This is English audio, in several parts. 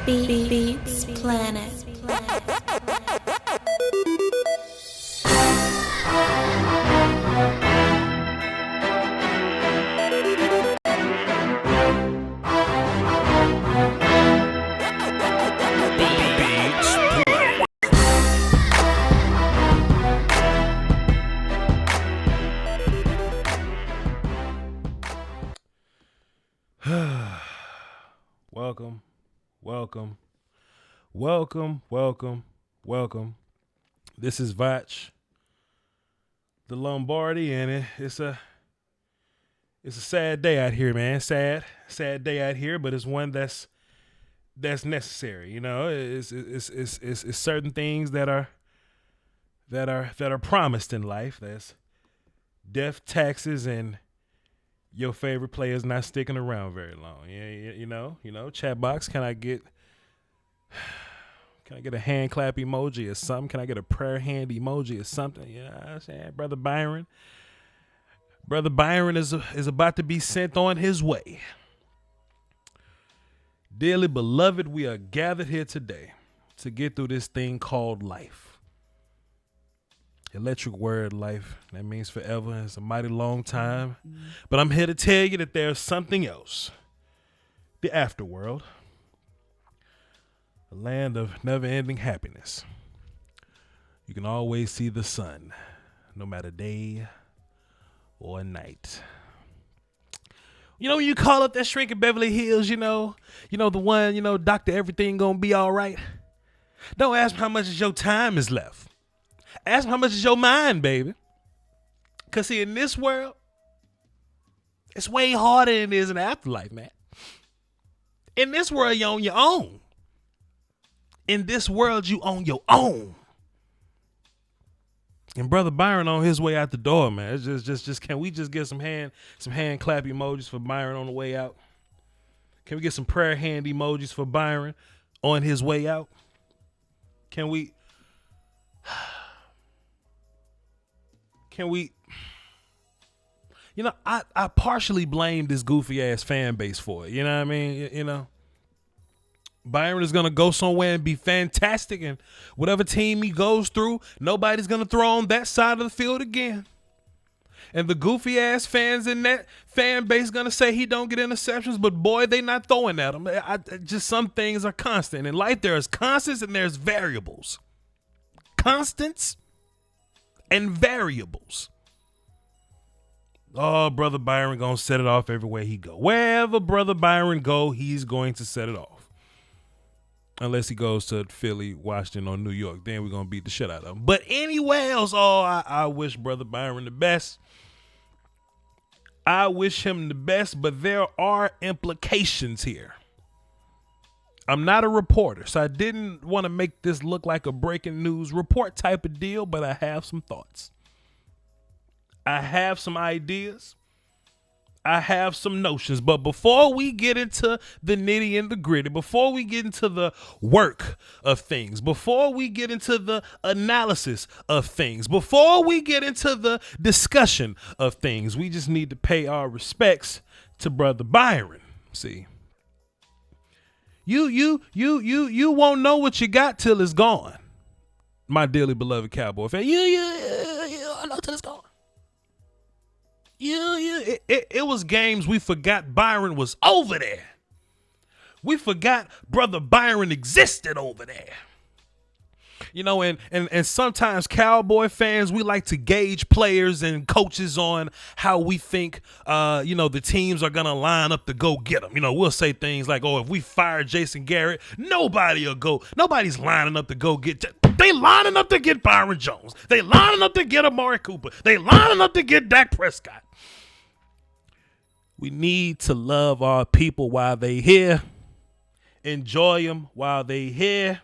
Beats Planet. Welcome. This is Voch, the Lombardi, and it's a sad day out here, man. Sad day out here, but it's one that's necessary. You know, it's certain things that are promised in life. That's death, taxes, and your favorite players not sticking around very long. Yeah, you know. Chat box, can I get a hand clap emoji or something? Can I get a prayer hand emoji or something? You know what I'm saying? Brother Byron is about to be sent on his way. Dearly beloved, we are gathered here today to get through this thing called life. Electric word, life. That means forever. It's a mighty long time. But I'm here to tell you that there's something else. The afterworld. A land of never-ending happiness. You can always see the sun, no matter day or night. You know when you call up that shrink in Beverly Hills, you know the one, doctor, everything gonna be all right. Don't ask him how much of your time is left. Ask him how much is your mind, baby. Cause see, in this world, it's way harder than it is in the afterlife, man. In this world, you're on your own. In this world, you on your own. And Brother Byron on his way out the door, man. It's just can we just get some hand clap emojis for Byron on the way out? Can we get some prayer hand emojis for Byron on his way out? Can we I partially blame this goofy ass fan base for it. You know what I mean? Byron is going to go somewhere and be fantastic, and whatever team he goes through, nobody's going to throw on that side of the field again. And the goofy ass fans in that fan base going to say he don't get interceptions, but boy, they not throwing at him. Just some things are constant. In life, there's constants and there's variables. Constants and variables. Oh, Brother Byron going to set it off everywhere he go. Wherever Brother Byron go, he's going to set it off. Unless he goes to Philly, Washington, or New York. Then we're going to beat the shit out of him. But anywhere else, I wish Brother Byron the best. I wish him the best, but there are implications here. I'm not a reporter, so I didn't want to make this look like a breaking news report type of deal, but I have some thoughts. I have some ideas. I have some notions, but before we get into the nitty and the gritty, before we get into the work of things, before we get into the analysis of things, before we get into the discussion of things, we just need to pay our respects to Brother Byron. See, you won't know what you got till it's gone. My dearly beloved Cowboy fan, you won't know till it's gone. It was games we forgot Byron was over there. We forgot Brother Byron existed over there. And sometimes Cowboy fans, we like to gauge players and coaches on how we think, the teams are going to line up to go get them. We'll say things like, if we fire Jason Garrett, nobody's lining up to go get. They lining up to get Byron Jones. They lining up to get Amari Cooper. They lining up to get Dak Prescott. We need to love our people while they here. Enjoy them while they here.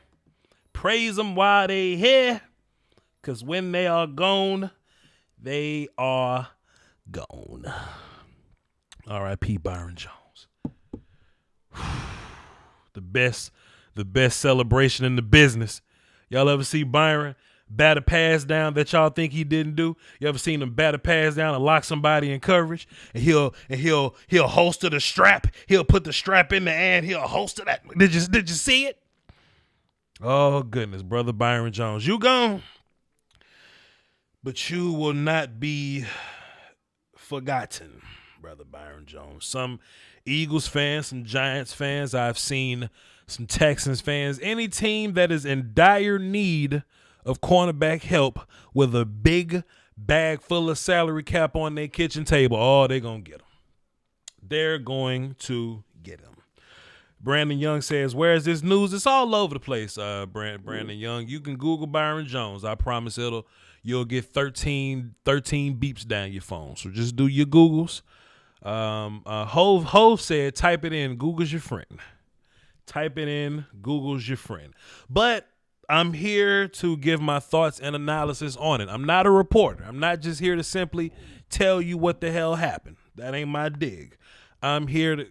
Praise them while they here. Because when they are gone, they are gone. R.I.P. Byron Jones. The best celebration in the business. Y'all ever see Byron bat a pass down that y'all think he didn't do? You ever seen him bat a pass down and lock somebody in coverage? And he'll holster the strap. He'll put the strap in the air and he'll holster that. Did you see it? Oh goodness, brother Byron Jones, you gone, but you will not be forgotten, brother Byron Jones. Some Eagles fans, some Giants fans, I've seen some Texans fans, any team that is in dire need of cornerback help with a big bag full of salary cap on their kitchen table, oh, they're going to get them. They're going to get them. Brandon Young says, where is this news? It's all over the place, Brandon Young. You can Google Byron Jones. I promise you'll get 13 beeps down your phone. So just do your Googles. Hove said, type it in. Google's your friend. Type it in. Google's your friend. But I'm here to give my thoughts and analysis on it. I'm not a reporter. I'm not just here to simply tell you what the hell happened. That ain't my dig. I'm here to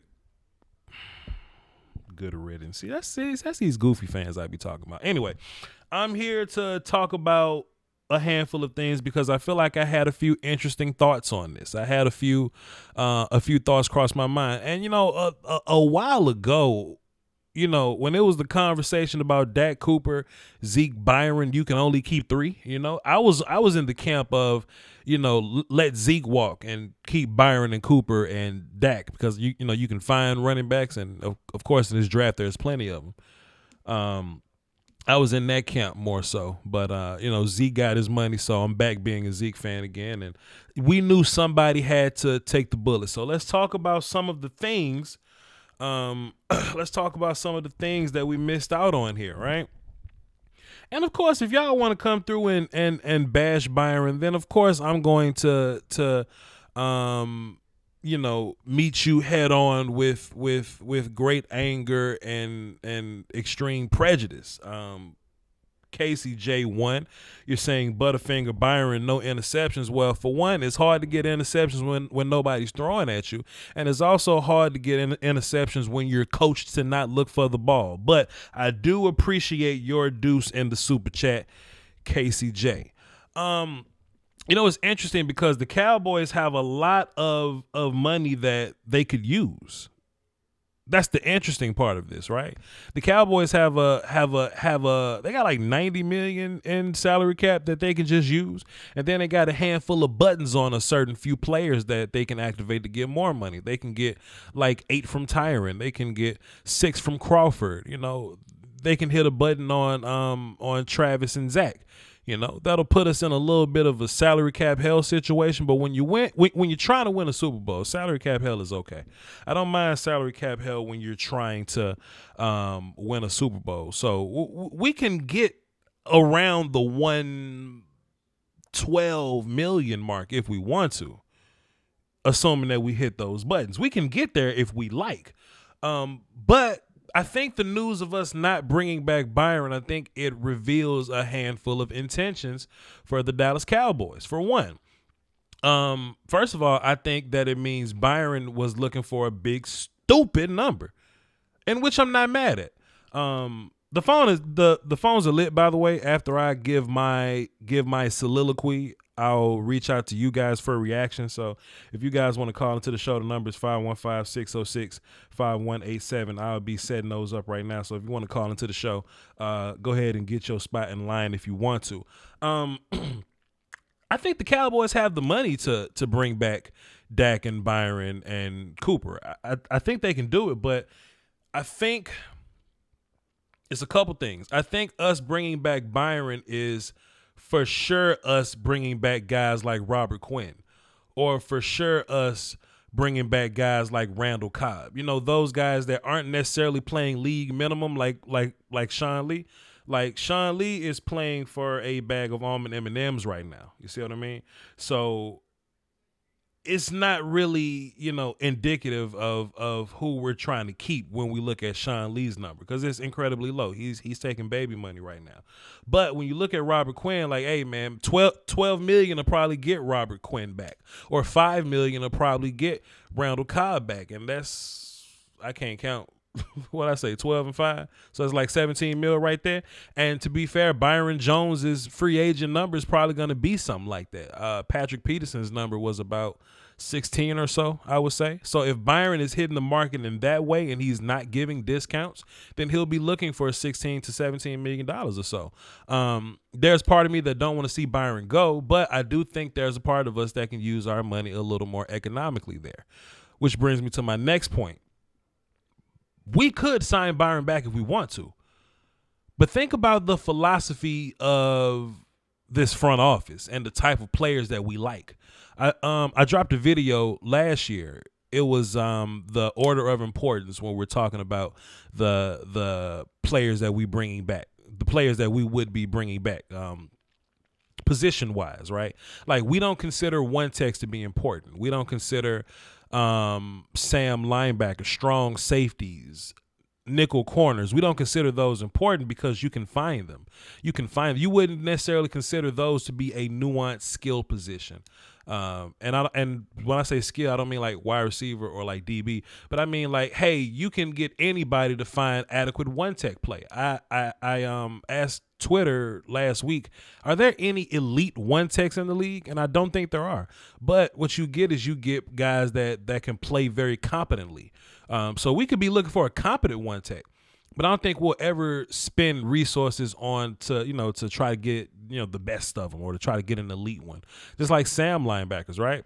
good riddance. See, that's these goofy fans I be talking about. Anyway, I'm here to talk about a handful of things because I feel like I had a few interesting thoughts on this. I had a few thoughts cross my mind. And, a while ago, when it was the conversation about Dak Cooper, Zeke, Byron, you can only keep 3, I was in the camp of, let Zeke walk and keep Byron and Cooper and Dak because you can find running backs, and of course in this draft there's plenty of them. I was in that camp more so, but Zeke got his money, so I'm back being a Zeke fan again, and we knew somebody had to take the bullet. So let's talk about some of the things. Let's talk about some of the things that we missed out on here, right? And of course, if y'all want to come through and bash Byron, then of course I'm going to meet you head on with great anger and extreme prejudice. Casey J1, you're saying Butterfinger Byron, no interceptions. Well, for one, it's hard to get interceptions when nobody's throwing at you, and it's also hard to get interceptions when you're coached to not look for the ball. But I do appreciate your deuce in the super chat, Casey J. It's interesting because the Cowboys have a lot of money that they could use. That's the interesting part of this, right? The Cowboys have they got like 90 million in salary cap that they can just use, and then they got a handful of buttons on a certain few players that they can activate to get more money. They can get like 8 from Tyron, they can get 6 from Crawford. They can hit a button on Travis and Zach. That'll put us in a little bit of a salary cap hell situation. But when you're trying to win a Super Bowl, salary cap hell is okay. I don't mind salary cap hell when you're trying to win a Super Bowl. So we can get around the 112 million mark if we want to, assuming that we hit those buttons. We can get there if we like. But I think the news of us not bringing back Byron, I think it reveals a handful of intentions for the Dallas Cowboys. For one, first of all, I think that it means Byron was looking for a big, stupid number, in which I'm not mad at. The phones are lit, by the way. After I give my soliloquy, I'll reach out to you guys for a reaction. So if you guys want to call into the show, the number is 515-606-5187. I'll be setting those up right now. So if you want to call into the show, go ahead and get your spot in line if you want to. I think the Cowboys have the money to bring back Dak and Byron and Cooper. I think they can do it, but I think it's a couple things. I think us bringing back Byron is for sure us bringing back guys like Robert Quinn, or for sure us bringing back guys like Randall Cobb. Those guys that aren't necessarily playing league minimum like Sean Lee. Like Sean Lee is playing for a bag of almond M&Ms right now. You see what I mean? So it's not really, indicative of who we're trying to keep when we look at Sean Lee's number, because it's incredibly low. He's taking baby money right now. But when you look at Robert Quinn, like, hey, man, 12 million will probably get Robert Quinn back, or 5 million will probably get Randall Cobb back. And I can't count what I say, 12-5. So it's like 17 mil right there. And to be fair, Byron Jones's free agent number is probably going to be something like that. Patrick Peterson's number was about 16 or so, I would say. So if Byron is hitting the market in that way and he's not giving discounts, then he'll be looking for $16 to $17 million or so. There's part of me that don't want to see Byron go, but I do think there's a part of us that can use our money a little more economically there, which brings me to my next point. We could sign Byron back if we want to, but think about the philosophy of this front office and the type of players that we like. I dropped a video last year. It was the order of importance when we're talking about the players that we bringing back, the players that we would be bringing back, position wise, right? Like we don't consider one text to be important. We don't consider Sam linebacker, strong safeties, nickel corners. We don't consider those important because you can find them. You wouldn't necessarily consider those to be a nuanced skill position. And when I say skill, I don't mean like wide receiver or like DB, but I mean like, hey, you can get anybody to find adequate one tech play. I asked Twitter last week, are there any elite one techs in the league? And I don't think there are. But what you get is you get guys that can play very competently. So we could be looking for a competent one tech, but I don't think we'll ever spend resources on to try to get the best of them or to try to get an elite one. Just like Sam linebackers, right?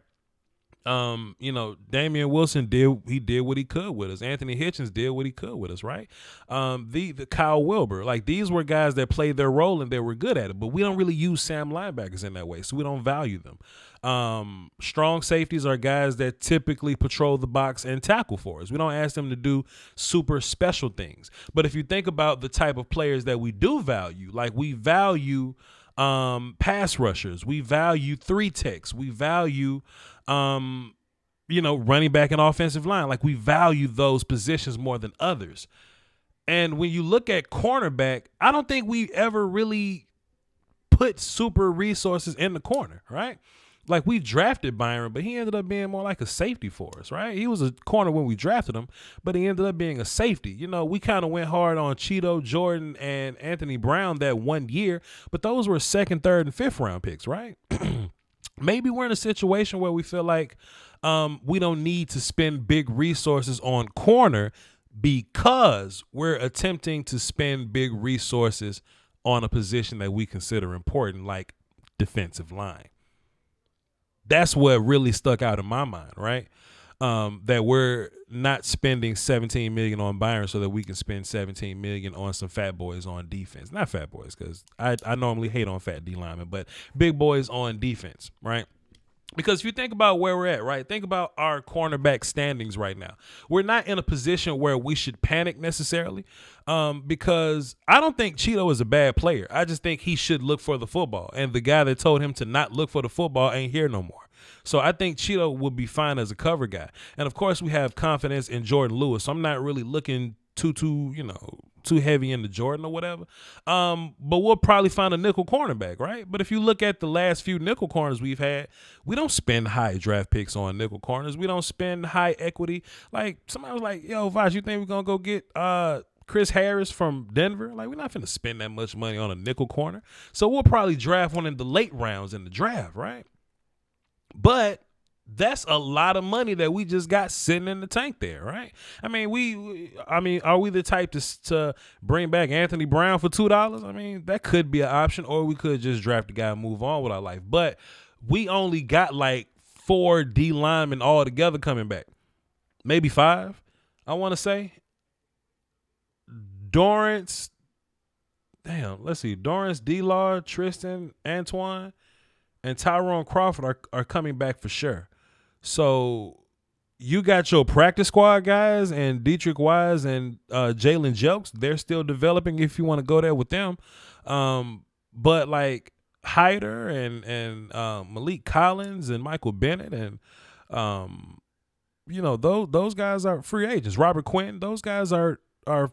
Damian Wilson did what he could with us. Anthony Hitchens did what he could with us, right? The Kyle Wilbur, like these were guys that played their role and they were good at it, but we don't really use Sam linebackers in that way, so we don't value them. Strong safeties are guys that typically patrol the box and tackle for us. We don't ask them to do super special things. But if you think about the type of players that we do value, like we value pass rushers, we value three techs, we value running back and offensive line. Like we value those positions more than others. And when you look at cornerback, I don't think we ever really put super resources in the corner, right? Like we drafted Byron, but he ended up being more like a safety for us, right? He was a corner when we drafted him, but he ended up being a safety. We kind of went hard on Cheeto, Jordan, and Anthony Brown that 1 year, but those were second, third, and fifth round picks, right? Maybe we're in a situation where we feel like we don't need to spend big resources on corner because we're attempting to spend big resources on a position that we consider important, like defensive line. That's what really stuck out in my mind, right? That we're not spending $17 million on Byron so that we can spend $17 million on some fat boys on defense. Not fat boys, because I normally hate on fat D linemen, but big boys on defense, right? Because if you think about where we're at, right? Think about our cornerback standings right now. We're not in a position where we should panic necessarily, because I don't think Cheeto is a bad player. I just think he should look for the football. And the guy that told him to not look for the football ain't here no more. So I think Cheeto would be fine as a cover guy. And, of course, we have confidence in Jordan Lewis. So I'm not really looking too heavy into Jordan or whatever. But we'll probably find a nickel cornerback, right? But if you look at the last few nickel corners we've had, we don't spend high draft picks on nickel corners. We don't spend high equity. Like somebody was like, yo, Voch, you think we're going to go get Chris Harris from Denver? Like, we're not finna spend that much money on a nickel corner. So we'll probably draft one in the late rounds in the draft, right? But that's a lot of money that we just got sitting in the tank there, right? I mean, are we the type to bring back Anthony Brown for $2? I mean, that could be an option, or we could just draft the guy and move on with our life. But we only got like 4 D linemen all together coming back, maybe 5. I want to say Dorrance. Damn, let's see, Dorrance, D-Law, Tristan, Antoine, and Tyrone Crawford are coming back for sure. So you got your practice squad guys and Dietrich Wise and Jalen Jelks. They're still developing if you want to go there with them. But like Hyder and Malik Collins and Michael Bennett and those guys are free agents. Robert Quinn, those guys are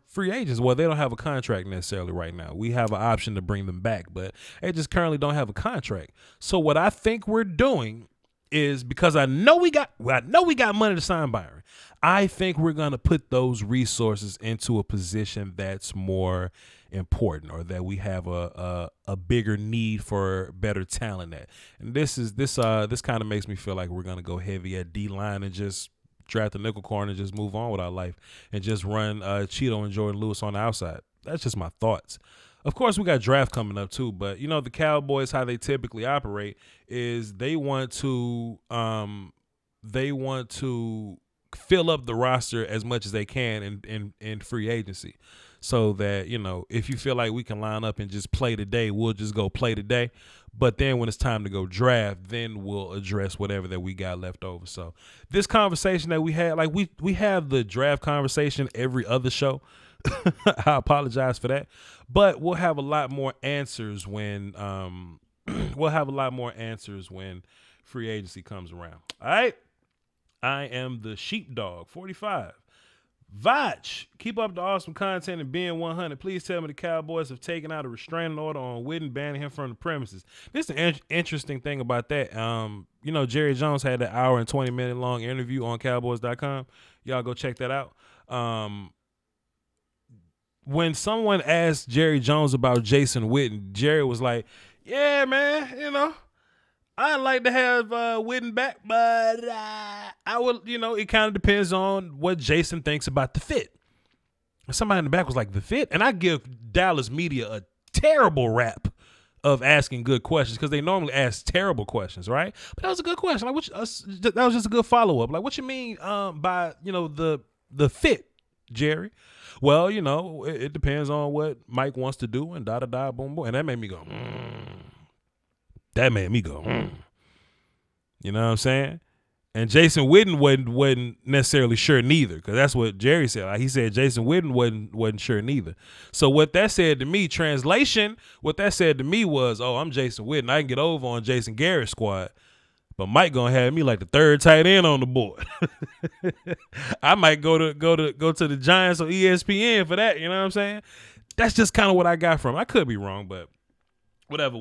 free agents. Well, they don't have a contract necessarily right now. We have an option to bring them back, but they just currently don't have a contract. So what I think we're doing is because I know we got money to sign Byron. I think we're gonna put those resources into a position that's more important, or that we have a bigger need for better talent at. And this kind of makes me feel like we're gonna go heavy at D line and just draft a nickel corner and just move on with our life and just run Cheeto and Jordan Lewis on the outside. That's just my thoughts. Of course, we got draft coming up too, but you know the Cowboys, how they typically operate is they want to fill up the roster as much as they can in free agency, so that, you know, if you feel like we can line up and just play today, we'll just go play today. But then when it's time to go draft, then we'll address whatever that we got left over. So this conversation that we had, like we have the draft conversation every other show. I apologize for that, but we'll have a lot more answers when free agency comes around. All right. I am the sheepdog 45. Voch, keep up the awesome content and being 100. Please tell me the Cowboys have taken out a restraining order on Witten, banning him from the premises. This is an interesting thing about that. You know, Jerry Jones had an hour and 20-minute long interview on Cowboys.com. Y'all go check that out. When someone asked Jerry Jones about Jason Witten, Jerry was like, yeah, man, you know, I'd like to have Witten back, but I would, you know, it kind of depends on what Jason thinks about the fit. Somebody in the back was like, the fit? And I give Dallas media a terrible rap of asking good questions, because they normally ask terrible questions, right? But that was a good question. Like, that was just a good follow-up. Like, what you mean by, you know, the fit, Jerry? Well, you know, it depends on what Mike wants to do and da-da-da, boom, boom. And that made me go, That made me go, You know what I'm saying? And Jason Witten wasn't necessarily sure neither, because that's what Jerry said. Like, he said Jason Witten wasn't sure neither. So what that said to me, translation, what that said to me was, oh, I'm Jason Witten. I can get over on Jason Garrett's squad. But Mike gonna have me like the third tight end on the board. I might go to the Giants or ESPN for that. You know what I'm saying? That's just kind of what I got from it. I could be wrong, but whatever.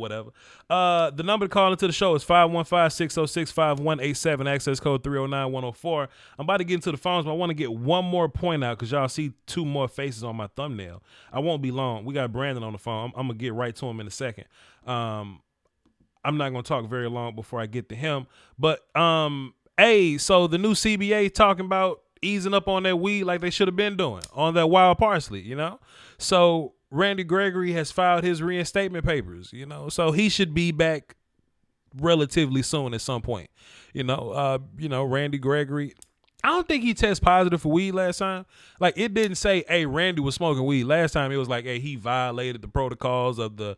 The number to call into the show is 515-606-5187, access code 309104. I'm about to get into the phones, but I want to get one more point out because y'all see two more faces on my thumbnail. I won't be long. We got Brandon on the phone. I'm going to get right to him in a second. I'm not going to talk very long before I get to him. But, so the new CBA talking about easing up on that weed like they should have been doing on that wild parsley, you know? So Randy Gregory has filed his reinstatement papers, you know? So he should be back relatively soon at some point. Randy Gregory, I don't think he tested positive for weed last time. Like, it didn't say, hey, Randy was smoking weed. Last time it was like, hey, he violated the protocols of the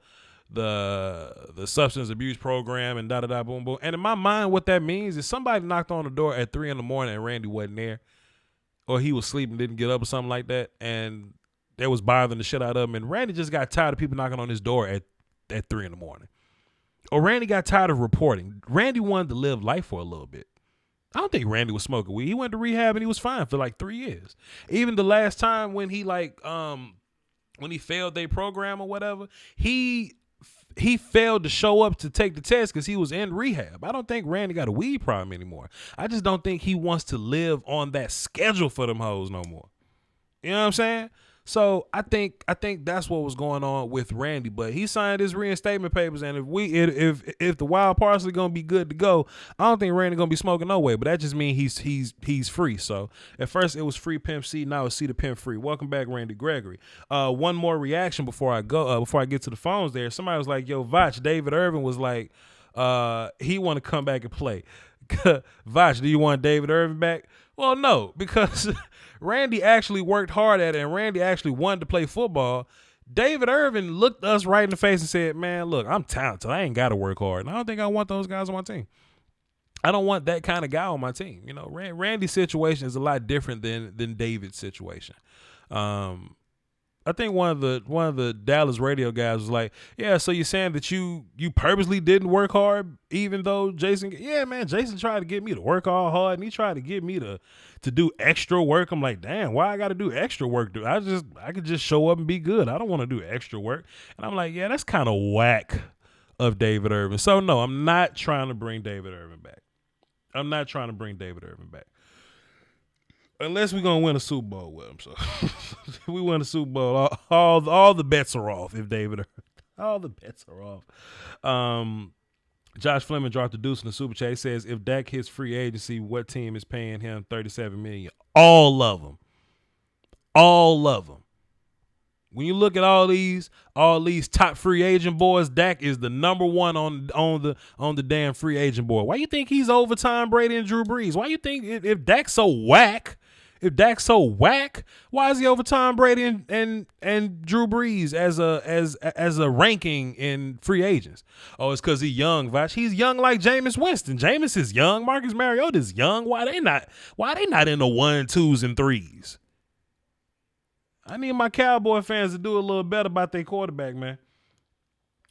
substance abuse program and da-da-da, boom, boom. And in my mind, what that means is somebody knocked on the door at 3 a.m. and Randy wasn't there, or he was sleeping, didn't get up or something like that, and that was bothering the shit out of him. And Randy just got tired of people knocking on his door at 3 a.m. Or Randy got tired of reporting. Randy wanted to live life for a little bit. I don't think Randy was smoking weed. He went to rehab and he was fine for like 3 years. Even the last time when he when he failed their program or whatever, he failed to show up to take the test because he was in rehab. I don't think Randy got a weed problem anymore. I just don't think he wants to live on that schedule for them hoes no more. You know what I'm saying? So I think that's what was going on with Randy. But he signed his reinstatement papers, and if the wild parsley gonna be good to go, I don't think Randy gonna be smoking no way. But that just means he's free. So at first it was free Pimp C, now it's C to Pimp Free. Welcome back, Randy Gregory. One more reaction before I go. Before I get to the phones, there, somebody was like, "Yo, Voch, David Irvin was like, he want to come back and play." Voch, do you want David Irvin back? Well, no, because Randy actually worked hard at it, and Randy actually wanted to play football. David Irvin looked us right in the face and said, man, look, I'm talented. I ain't got to work hard. And I don't think I want those guys on my team. I don't want that kind of guy on my team. You know, Randy's situation is a lot different than David's situation. I think one of the Dallas radio guys was like, yeah, so you're saying that you purposely didn't work hard even though Jason, yeah, man, Jason tried to get me to work all hard and he tried to get me to do extra work. I'm like, damn, why I got to do extra work? Dude? I could just show up and be good. I don't want to do extra work. And I'm like, yeah, that's kind of whack of David Irvin. So no, I'm not trying to bring David Irvin back. I'm not trying to bring David Irvin back. Unless we're going to win a Super Bowl with him. So if we win a Super Bowl, all the bets are off if David Irvin. All the bets are off. Josh Fleming dropped a deuce in the Super Chat. He says, if Dak hits free agency, what team is paying him $37 million? All of them. All of them. When you look at all these top free agent boys, Dak is the number one on the damn free agent board. Why you think he's over Tom Brady and Drew Brees? Why you think if Dak's so whack, why is he over Tom Brady and Drew Brees as a ranking in free agents? Oh, it's because he's young, Voch. He's young like Jameis Winston. Jameis is young. Marcus Mariota is young. Why they not in the 1, 2s, and 3s? I need my Cowboy fans to do a little better about their quarterback, man.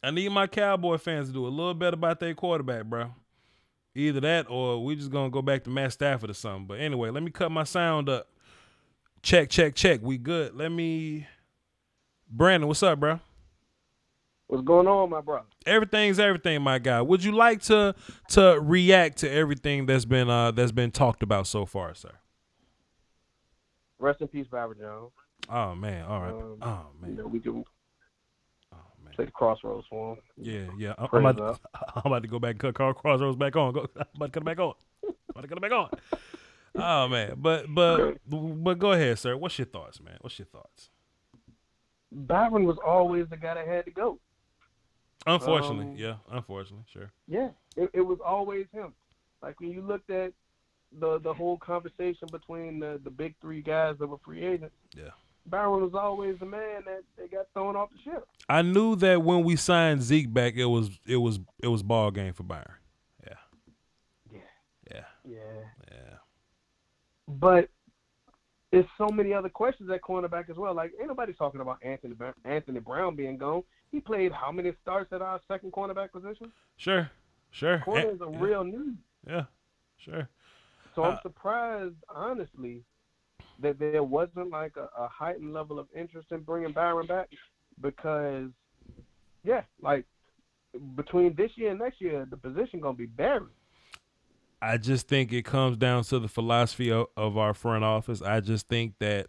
I need my Cowboy fans to do a little better about their quarterback, bro. Either that or we just going to go back to Matt Stafford or something. But anyway, let me cut my sound up. Check. We good. Brandon, what's up, bro? What's going on, my brother? Everything's everything, my guy. Would you like to react to everything that's been talked about so far, sir? Rest in peace, Byron Jones. Oh man, all right. Oh man, you know, we can play the Crossroads for him. Yeah. I'm about to go back and cut Carl Crossroads back on. I'm about to cut it back on. Oh man, but go ahead, sir. What's your thoughts, man? Byron was always the guy that had to go. Unfortunately, sure. Yeah, it was always him. Like when you looked at the whole conversation between the big three guys that were free agents. Yeah. Byron was always the man that they got thrown off the ship. I knew that when we signed Zeke back, it was ball game for Byron. Yeah. But there's so many other questions at cornerback as well. Like ain't nobody talking about Anthony Brown being gone. He played how many starts at our second cornerback position? Sure. Corner is a real need. Yeah, sure. So I'm surprised, honestly, that there wasn't like a heightened level of interest in bringing Byron back because, like between this year and next year, the position going to be buried. I just think it comes down to the philosophy of our front office. I just think that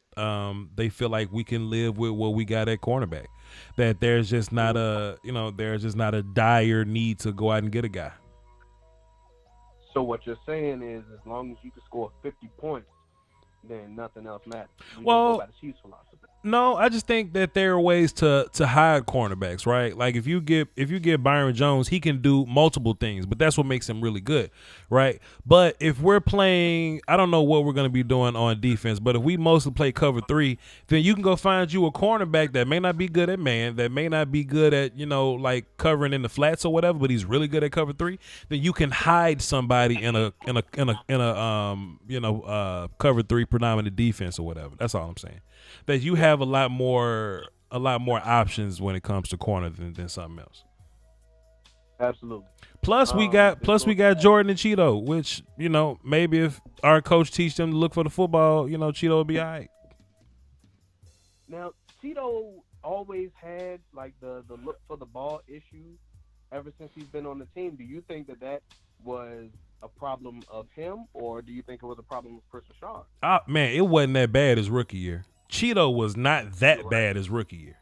they feel like we can live with what we got at cornerback, that there's just not a dire need to go out and get a guy. So what you're saying is as long as you can score 50 points, then nothing else matters. Well, go by the Chiefs' philosophy. No, I just think that there are ways to hide cornerbacks, right? Like if you get Byron Jones, he can do multiple things, but that's what makes him really good, right? But if we're playing, I don't know what we're going to be doing on defense, but if we mostly play cover 3, then you can go find you a cornerback that may not be good at man, that may not be good at, like covering in the flats or whatever, but he's really good at cover 3. Then you can hide somebody in a cover 3 predominant defense or whatever. That's all I'm saying. That you have a lot more options when it comes to corner than something else. Absolutely. Plus we got Jordan and Cheeto, which maybe if our coach teach them to look for the football, Cheeto will be all right. Now Cheeto always had like the look for the ball issue ever since he's been on the team. Do you think that was a problem of him, or do you think it was a problem of Chris Rashard? Man, it wasn't that bad his rookie year. Cheeto was not that bad his rookie year.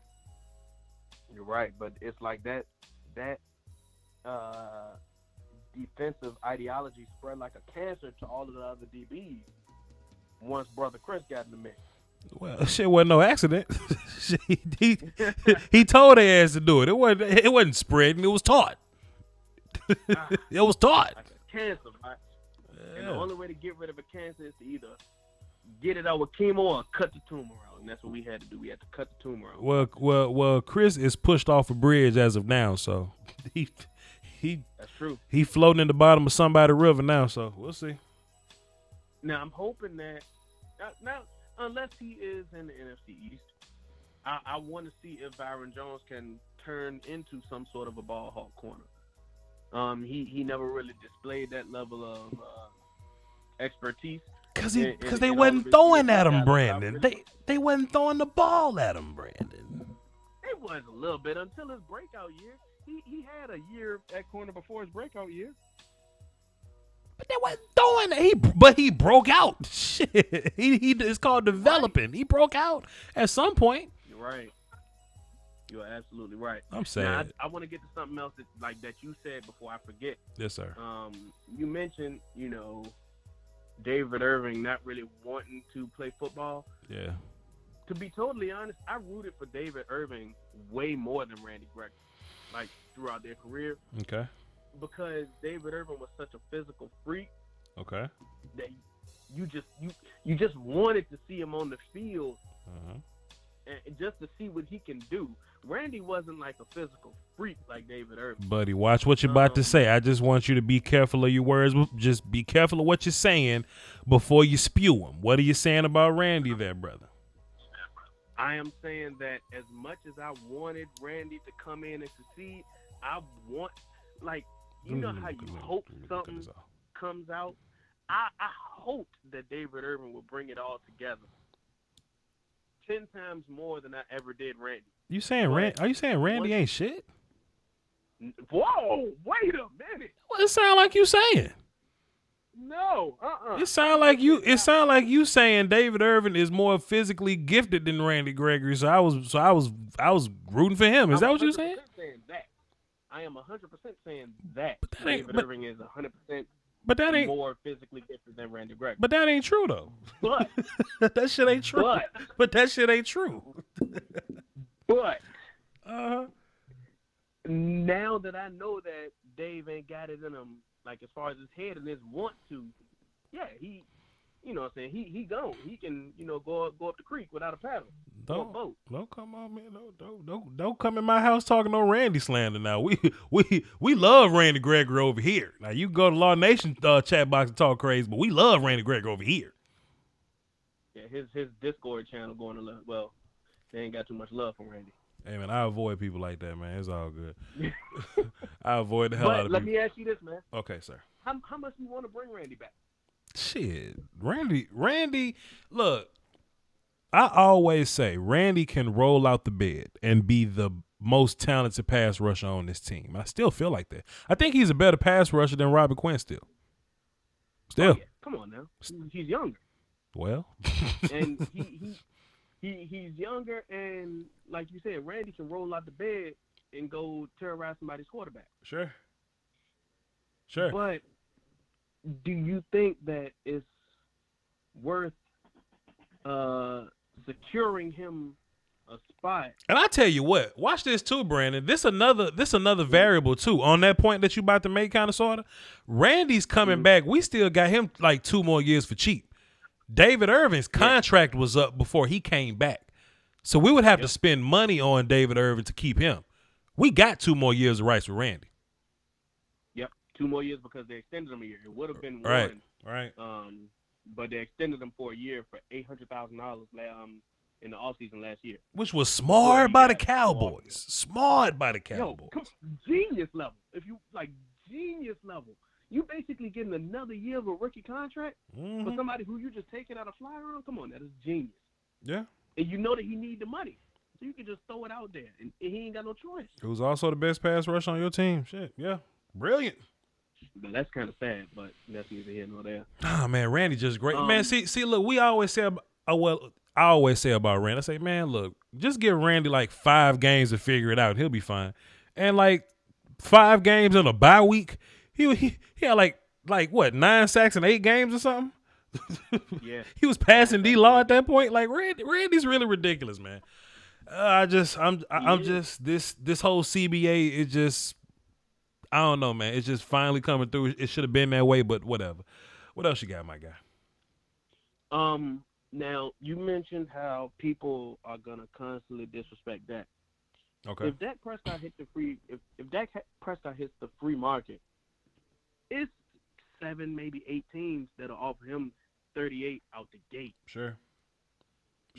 You're right, but it's like that defensive ideology spread like a cancer to all of the other DBs once Brother Chris got in the mix. Well, shit wasn't no accident. he told their ass to do it. It wasn't spreading. It was taught. It was taught. Like a cancer, right? Yeah. And the only way to get rid of a cancer is to either get it out with chemo or cut the tumor out, and that's what we had to do. We had to cut the tumor out. Well, Chris is pushed off a bridge as of now, so that's true. He floating in the bottom of somebody's river now, so we'll see. Now I'm hoping that now unless he is in the NFC East, I want to see if Byron Jones can turn into some sort of a ball hawk corner. He never really displayed that level of expertise. Because they wasn't throwing at him, Brandon. They wasn't throwing the ball at him, Brandon. It was a little bit until his breakout year. He had a year at corner before his breakout year. But they wasn't throwing it. But he broke out. Shit. He it's called developing. Right. He broke out at some point. You're right. You're absolutely right. I'm sad. Now, I want to get to something else that you said before I forget. Yes, sir. You mentioned, David Irving not really wanting to play football. Yeah. To be totally honest, I rooted for David Irving way more than Randy Gregory, like throughout their career. Okay. Because David Irving was such a physical freak. Okay. That you just wanted to see him on the field, and just to see what he can do. Randy wasn't like a physical freak like David Irving. Buddy, watch what you're about to say. I just want you to be careful of your words. Just be careful of what you're saying before you spew them. What are you saying about Randy there, brother? I am saying that as much as I wanted Randy to come in and succeed, I want, like, you know how you hope something comes out? I hoped that David Irving would bring it all together 10 times more than I ever did Randy. You saying Are you saying Randy ain't shit? Whoa! Wait a minute. What it sound like you saying? No. It sound like you. It sound like you saying David Irving is more physically gifted than Randy Gregory. So I was rooting for him. Is that what you're saying? I am 100% saying that. David Irving is 100%. But that ain't more physically gifted than Randy Gregory. But that ain't true though. But that shit ain't true. But that shit ain't true. But now that I know that Dave ain't got it in him, like as far as his head and his want to, yeah, he, you know what I'm saying, he gone. He can, go up the creek without a paddle. Don't come on, man. Don't come in my house talking no Randy slander now. We love Randy Gregory over here. Now you go to Law Nation chat box and talk crazy, but we love Randy Gregory over here. Yeah, his Discord channel going to love. Well, they ain't got too much love for Randy. Hey man, I avoid people like that, man. It's all good. I avoid the hell out of people. Let me ask you this, man. Okay, sir. How much do you want to bring Randy back? Shit, Randy. Look, I always say Randy can roll out the bed and be the most talented pass rusher on this team. I still feel like that. I think he's a better pass rusher than Robert Quinn still. Oh, yeah. Come on now. He's younger. Well. And he's younger, and like you said, Randy can roll out the bed and go terrorize somebody's quarterback. Sure. But do you think that it's worth securing him a spot? And I tell you what, watch this too, Brandon. This another variable too. On that point that you about to make, kind of sorta. Randy's coming back. We still got him like 2 more years for cheap. David Irving's contract was up before he came back, so we would have to spend money on David Irving to keep him. We got 2 more years of rights with Randy. Yep, 2 more years because they extended him a year. It would have been one. Right. But they extended him for a year for $800,000 in the offseason last year. Which was smart by the Cowboys. Smart by the Cowboys. Yo, genius level. If you like genius level. You basically getting another year of a rookie contract for somebody who you just taking out a flyer on? Come on, that is genius. Yeah. And you know that he need the money. So you can just throw it out there, and he ain't got no choice. Who's also the best pass rusher on your team. Shit, yeah. Brilliant. But that's kind of sad, but that's neither here nor there. Ah, man, Randy just great. Man, see, look, we always say I always say about Randy, I say, man, look, just give Randy like 5 games to figure it out. He'll be fine. And like 5 games in a bye week, he had like what, 9 sacks in 8 games or something? Yeah. He was passing D-Law at that point. Like Randy's really ridiculous, man. I'm just this whole CBA is just, I don't know, man. It's just finally coming through. It should have been that way, but whatever. What else you got, my guy? Now you mentioned how people are gonna constantly disrespect Dak. Okay. If Dak Prescott hits the free market, it's 7, maybe 8 teams that'll offer him 38 out the gate. Sure.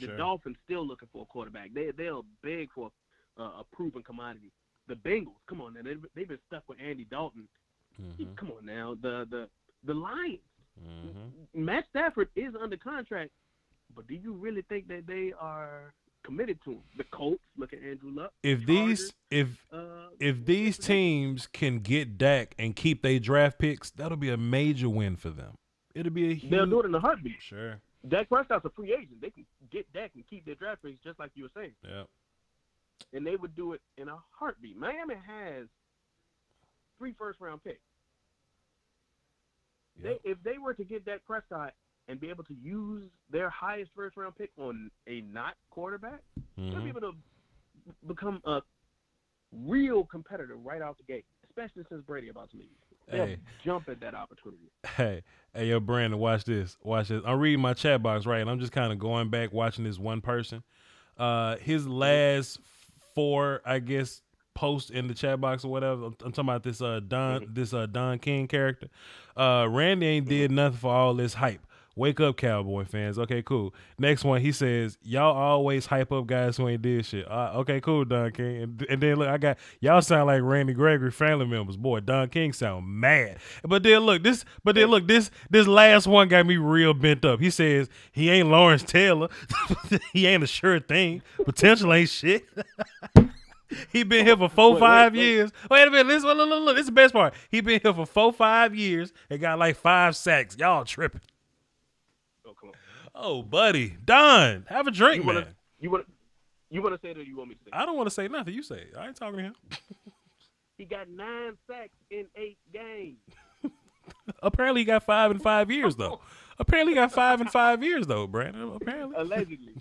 The Dolphins still looking for a quarterback. They'll beg for a proven commodity. The Bengals, come on now, they've been stuck with Andy Dalton. Come on now, the Lions. Matt Stafford is under contract, but do you really think that they are committed to him. The Colts, look at Andrew Luck. If Chargers, these teams can get Dak and keep their draft picks, that'll be a major win for them. It'll be a huge. They'll do it in a heartbeat. Sure. Dak Prescott's a free agent. They can get Dak and keep their draft picks, just like you were saying. Yeah. And they would do it in a heartbeat. Miami has 3 first-round picks. Yep. If they were to get Dak Prescott and be able to use their highest first-round pick on a not quarterback, they'll be able to become a real competitor right out the gate, especially since Brady about to leave. They'll jump at that opportunity. Hey, yo, Brandon, watch this. I'm reading my chat box, right, and I'm just kind of going back, watching this one person. His last 4, I guess, posts in the chat box or whatever. I'm talking about this Don King character. Randy ain't did nothing for all this hype. Wake up, Cowboy fans. Okay, cool. Next one, he says, y'all always hype up guys who ain't did shit. Okay, cool, Don King. And then look, y'all sound like Randy Gregory family members. Boy, Don King sound mad. But then look, this last one got me real bent up. He says he ain't Lawrence Taylor. He ain't a sure thing. Potential ain't shit. He been here for 4-5 years. Wait a minute. Look. This is the best part. He been here for 4-5 years and got like 5 sacks. Y'all tripping. Oh, buddy. Don, have a drink, man. You want to say it or you want me to say it? I don't want to say nothing. You say it. I ain't talking to him. He got 9 sacks in 8 games. Apparently he got 5 in 5 years, though. Apparently he got 5 in 5 years, though, Brandon. Apparently. Allegedly.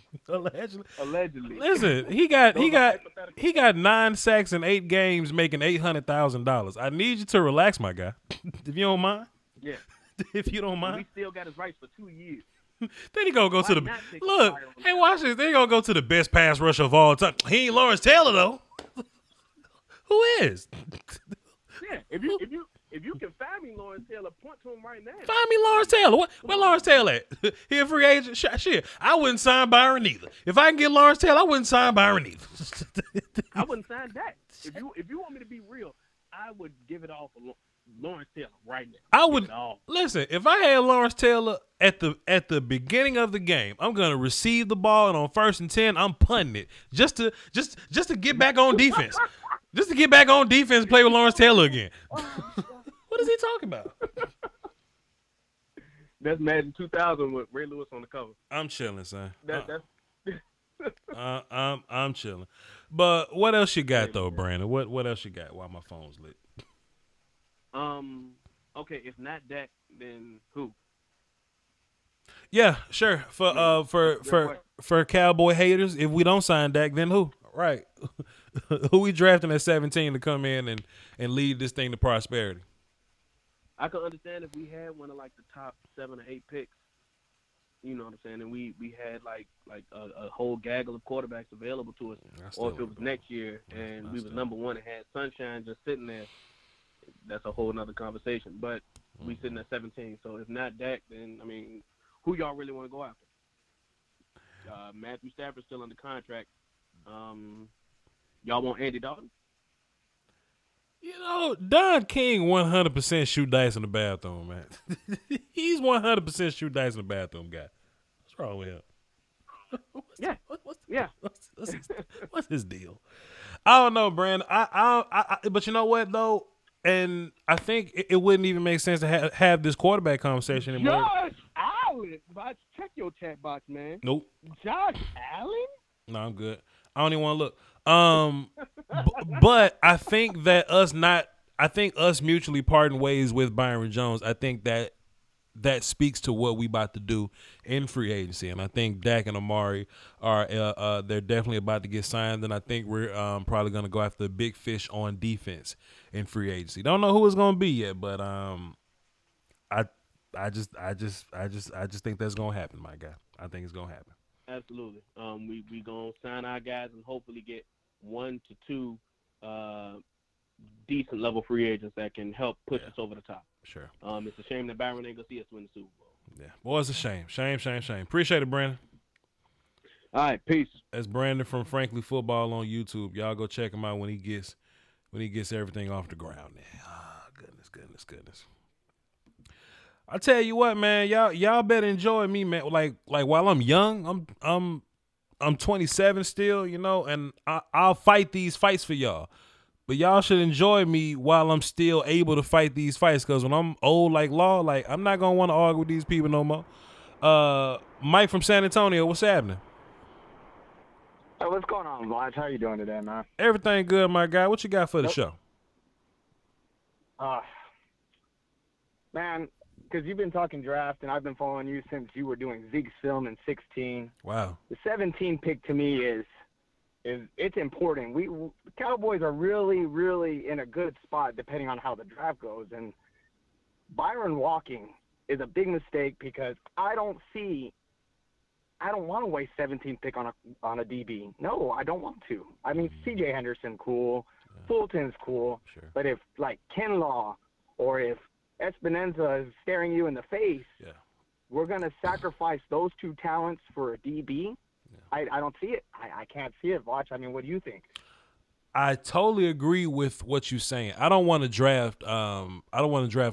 Listen, he got 9 sacks in 8 games, making $800,000. I need you to relax, my guy. If you don't mind. Yeah. If you don't mind. We still got his rights for 2 years. Then he gonna go to the look. Hey, watch this. They gonna go to the best pass rusher of all time. He ain't Lawrence Taylor though. Who is? Yeah, if you can find me Lawrence Taylor, point to him right now. Find me Lawrence Taylor. Where Lawrence Tayller at? He a free agent? Shit. I wouldn't sign Byron either. If I can get Lawrence Taylor, I wouldn't sign Byron either. I wouldn't sign that. If you want me to be real, I would give it all for Lawrence Taylor right now. I would listen. If I had Lawrence Taylor at the beginning of the game, I'm gonna receive the ball and on 1st and 10, I'm punting it just to get back on defense, just to get back on defense and play with Lawrence Taylor again. What is he talking about? That's Madden 2000 with Ray Lewis on the cover. I'm chilling, son. That's I'm chilling. But what else you got though, Brandon? What else you got while my phone's lit? Okay, if not Dak, then who? Yeah, sure. For Cowboy haters, if we don't sign Dak, then who? Right. Who we drafting at 17 to come in and lead this thing to prosperity? I could understand if we had one of like the top 7 or 8 picks. You know what I'm saying? And we had like a whole gaggle of quarterbacks available to us. Or if it was next year and we was number 1 and had Sunshine just sitting there, that's a whole nother conversation. But we sitting at 17. So if not Dak, then, I mean, who y'all really want to go after? Matthew Stafford's still under contract. Y'all want Andy Dalton? You know, Don King 100% shoot dice in the bathroom, man. He's 100% shoot dice in the bathroom guy. What's wrong with him? What's his deal? I don't know, Brandon. But you know what though, and I think it wouldn't even make sense to have this quarterback conversation anymore. Josh Allen, check your chat box, man. Nope. Josh Allen? No, I'm good. I don't even want to look. But I think that us mutually parting ways with Byron Jones, I think that speaks to what we about to do in free agency. And I think Dak and Amari are they're definitely about to get signed, and I think we're probably going to go after the big fish on defense in free agency. Don't know who it's going to be yet, but I just think that's going to happen, my guy. I think it's going to happen. Absolutely. We gonna sign our guys and hopefully get 1 to 2 decent level free agents that can help push us over the top. Sure. It's a shame that Byron ain't gonna see us win the Super Bowl. Yeah. Boy, it's a shame. Shame. Appreciate it, Brandon. All right, peace. That's Brandon from Frankly Football on YouTube. Y'all go check him out when he gets everything off the ground. Goodness. I tell you what, man, y'all better enjoy me, man. Like while I'm young, I'm I'm 27 still, you know, and I'll fight these fights for y'all. But y'all should enjoy me while I'm still able to fight these fights, because when I'm old like Law, like I'm not gonna want to argue with these people no more. Mike from San Antonio, what's happening? Hey, what's going on, Voch? How you doing today, man? Everything good, my guy. What you got for the show? Man, because you've been talking draft, and I've been following you since you were doing Zeke's film in 16. Wow. The 17 pick to me is it's important. The Cowboys are really, really in a good spot depending on how the draft goes. And Byron walking is a big mistake because I don't want to waste 17th pick on a DB. No, I don't want to. I mean, C.J. Henderson, cool. Yeah. Fulton's cool. Sure. But if, like, Kinlaw or if Espinoza is staring you in the face, we're going to sacrifice those two talents for a DB? Yeah. I don't see it. I can't see it, Voch. I mean, what do you think? I totally agree with what you're saying. I don't want to draft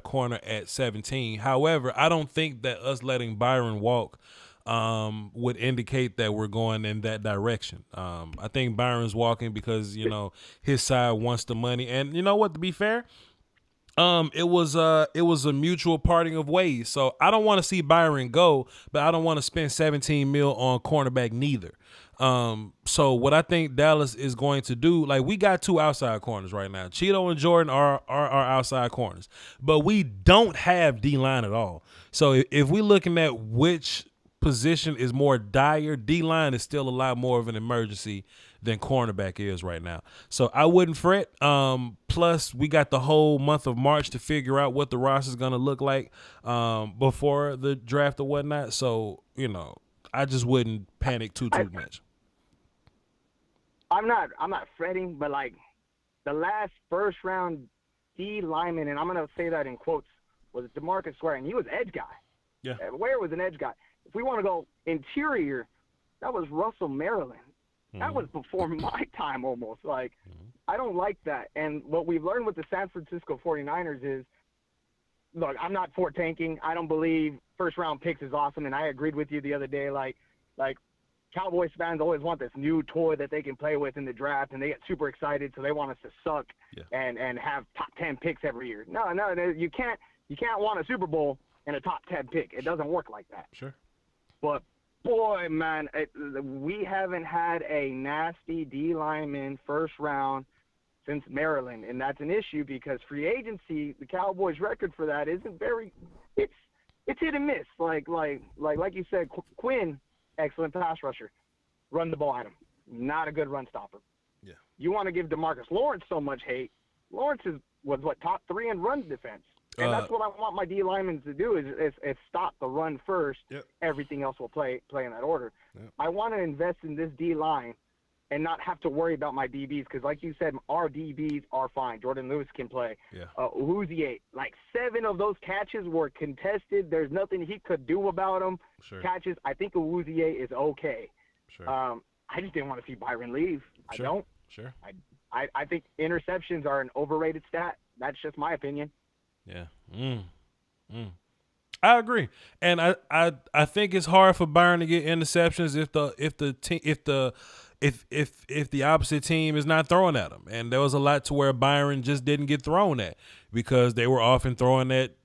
corner at 17. However, I don't think that us letting Byron walk would indicate that we're going in that direction. I think Byron's walking because, you know, his side wants the money. And you know what, to be fair, it was a mutual parting of ways. So I don't want to see Byron go, but I don't want to spend 17 mil on cornerback neither. So what I think Dallas is going to do, like, we got two outside corners right now. Cheeto and Jordan are our outside corners, but we don't have D-line at all. So if we're looking at which position is more dire, D-line is still a lot more of an emergency than cornerback is right now. So I wouldn't fret. Plus, we got the whole month of March to figure out what the roster is going to look like before the draft or whatnot. So, you know, I just wouldn't panic too much. I'm not fretting, but, like, the last first-round D lineman, and I'm going to say that in quotes, was DeMarcus Ware, and he was edge guy. Yeah. Ware was an edge guy. If we want to go interior, that was Russell Maryland. That was before my time almost. Like, I don't like that. And what we've learned with the San Francisco 49ers is, look, I'm not for tanking. I don't believe first-round picks is awesome, and I agreed with you the other day. Like Cowboys fans always want this new toy that they can play with in the draft, and they get super excited, so they want us to suck and have top 10 picks every year. No, you can't want a Super Bowl and a top 10 pick. It doesn't work like that. Sure. But, boy, man, we haven't had a nasty D lineman first round since Maryland, and that's an issue because free agency, the Cowboys' record for that isn't very – it's hit and miss. Like you said, Quinn, excellent pass rusher. Run the ball at him. Not a good run stopper. Yeah. You want to give DeMarcus Lawrence so much hate. Lawrence was top 3 in run defense. And that's what I want my D linemen to do is stop the run first. Yep. Everything else will play in that order. Yep. I want to invest in this D line and not have to worry about my DBs because, like you said, our DBs are fine. Jordan Lewis can play. Yeah. Uzi, like 7 of those catches were contested. There's nothing he could do about them. Sure. Catches. I think Uzi is okay. Sure. I just didn't want to see Byron leave. Sure. I don't. Sure. I think interceptions are an overrated stat. That's just my opinion. Yeah. I agree, and I think it's hard for Byron to get interceptions if the opposite team is not throwing at him. And there was a lot to where Byron just didn't get thrown at because they were often throwing at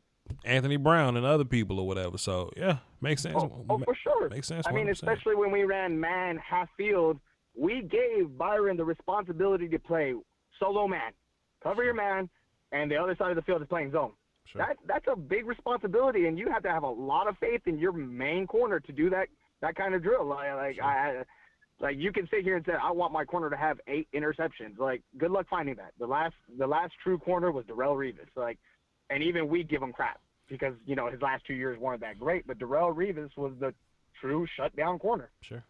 Anthony Brown and other people or whatever. So yeah, makes sense. Oh, for sure. Makes sense. I mean, especially when we ran man half field, we gave Byron the responsibility to play solo man, cover your man, and the other side of the field is playing zone. Sure. That's a big responsibility, and you have to have a lot of faith in your main corner to do that kind of drill. Like you can sit here and say, I want my corner to have 8 interceptions. Like, good luck finding that. The last true corner was Darrelle Revis. Like, and even we give him crap because his last 2 years weren't that great. But Darrelle Revis was the true shutdown corner. Sure.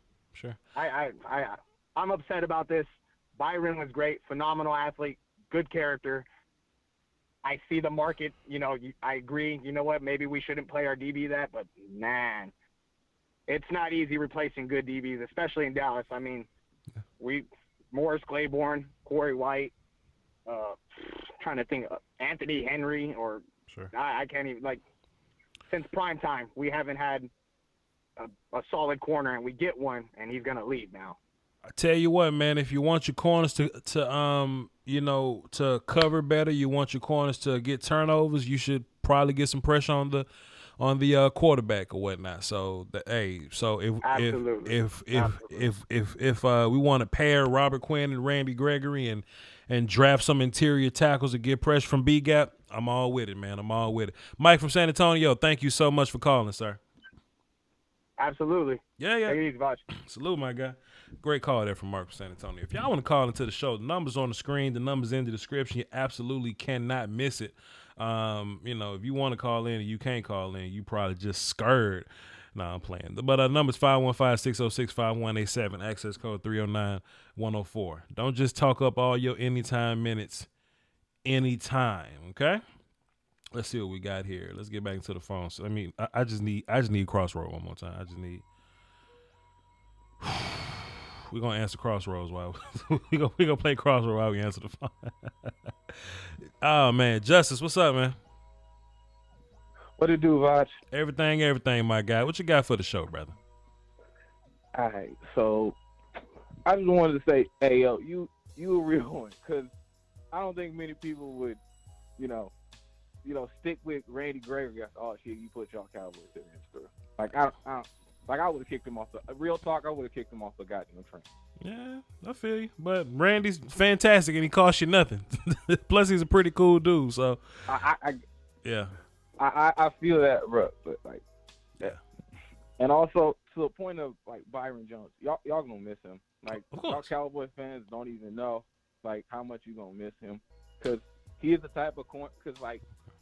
I'm upset about this. Byron was great, phenomenal athlete, good character. I see the market, I agree. You know what? Maybe we shouldn't play our DB that, but man, it's not easy replacing good DBs, especially in Dallas. I mean, Morris Claiborne, Corey White, trying to think, Anthony Henry, or sure. I can't even, since prime time, we haven't had a solid corner, and we get one, and he's gonna leave now. I tell you what, man, if you want your corners to to cover better, you want your corners to get turnovers, you should probably get some pressure on the quarterback or whatnot. So so if we want to pair Robert Quinn and Randy Gregory and draft some interior tackles to get pressure from B gap, I'm all with it, man. I'm all with it. Mike from San Antonio, thank you so much for calling, sir. Absolutely. Yeah. Take it easy, Voch. Salute, my guy. Great call there from Mark from San Antonio. If y'all want to call into the show, the number's on the screen, the number's in the description. You absolutely cannot miss it. If you want to call in and you can't call in, you probably just scared. Nah, I'm playing. But number's 515-606-5187, access code 309-104. Don't just talk up all your anytime minutes anytime, okay? Let's see what we got here. Let's get back into the phone. So I just need Crossroad one more time. I just need we're gonna answer Crossroads while we gonna play Crossroad while we answer the phone. Oh man, Justice, what's up, man? What it do, Voch? Everything, my guy. What you got for the show, brother? All right, so I just wanted to say, hey, yo, you a real one, because I don't think many people would, stick with Randy Gregory. Oh shit, you put y'all Cowboys in this. Like I would have kicked him off real talk. I would have kicked him off the goddamn train. Yeah, I feel you. But Randy's fantastic, and he costs you nothing. Plus, he's a pretty cool dude. So, I feel that, bro. But yeah. And also to the point of Byron Jones, y'all gonna miss him. Y'all Cowboy fans don't even know how much you gonna miss him, because he is the type of corner. Because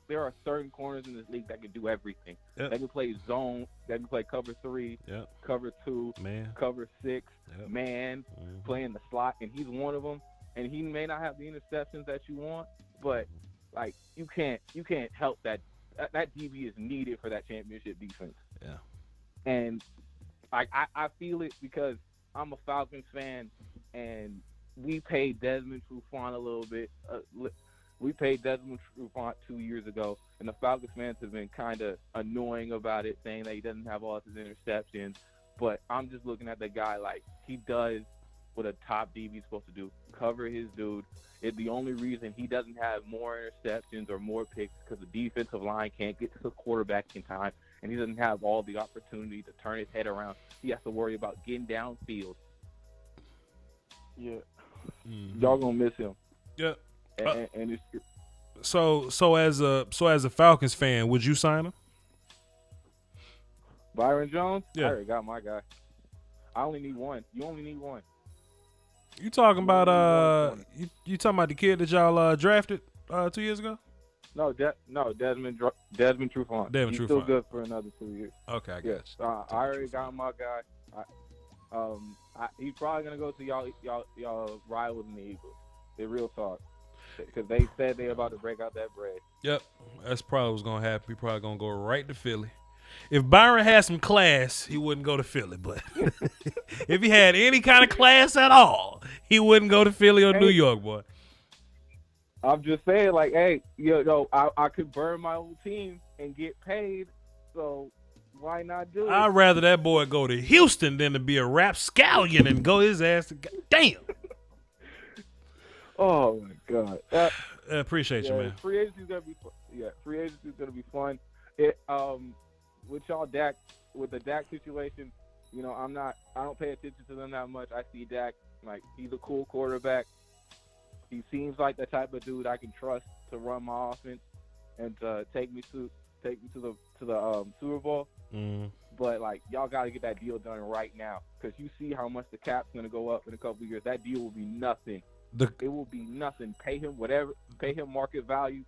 there are certain corners in this league that can do everything. Yep. They can play zone. They can play cover 3, yep, cover 2, man, cover 6, yep, man, playing the slot, and he's one of them. And he may not have the interceptions that you want, but you can't help that DB is needed for that championship defense. Yeah. And I feel it because I'm a Falcons fan, and we paid Desmond Trufant a little bit. We paid Desmond Trufant 2 years ago, and the Falcons fans have been kind of annoying about it, saying that he doesn't have all his interceptions. But I'm just looking at the guy he does what a top DB is supposed to do: cover his dude. It's the only reason he doesn't have more interceptions or more picks, because the defensive line can't get to the quarterback in time, and he doesn't have all the opportunity to turn his head around. He has to worry about getting downfield. Yeah, y'all gonna miss him. Yeah. And it's so as a Falcons fan, would you sign him? Byron Jones? Yeah. I already got my guy. I only need one. You only need one. You talking about you talking about the kid that y'all drafted 2 years ago? No, Desmond Trufant. He's still good for another 2 years. Okay, I guess. I already got my guy. He's probably gonna go to y'all rivals in the Eagles. They real talk. Because they said they're about to break out that bread. Yep, that's probably what's gonna happen. He's probably gonna go right to Philly. If Byron had some class, he wouldn't go to Philly. But if he had any kind of class at all, he wouldn't go to Philly or New York, boy. I'm just saying, hey, I could burn my old team and get paid, so why not do it? I'd rather that boy go to Houston than to be a rapscallion and go his ass to damn. Oh my God! I appreciate you, man. Free agency's gonna be fun. Yeah, free agency's gonna be fun. With y'all Dak, with the Dak situation, I don't pay attention to them that much. I see Dak he's a cool quarterback. He seems like the type of dude I can trust to run my offense and to take me to the Super Bowl. Mm. But y'all got to get that deal done right now, because you see how much the cap's gonna go up in a couple of years. That deal will be nothing. It will be nothing. Pay him whatever. Pay him market value.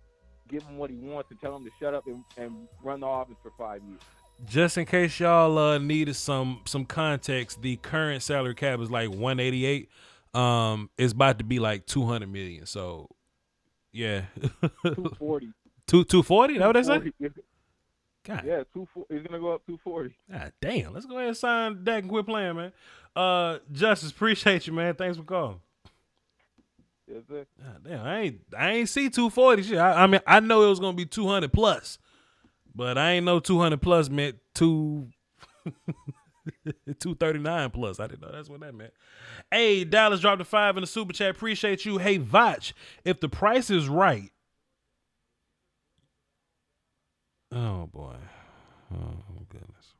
Give him what he wants and tell him to shut up and run the offense for 5 years. Just in case y'all needed some context, the current salary cap is 188. It's about to be 200 million. So, yeah. 240. 240? That what they say? God. Yeah, 240. He's gonna go up 240. God damn. Let's go ahead and sign Dak and quit playing, man. Justice, appreciate you, man. Thanks for calling. Yes, sir. God damn, I ain't see 240 shit. I mean, I know it was gonna be 200 plus, but I ain't know 200 plus meant 239 plus. I didn't know that's what that meant. Hey, Dallas dropped a 5 in the super chat. Appreciate you. Hey, Voch, if the price is right. Oh boy. Oh goodness.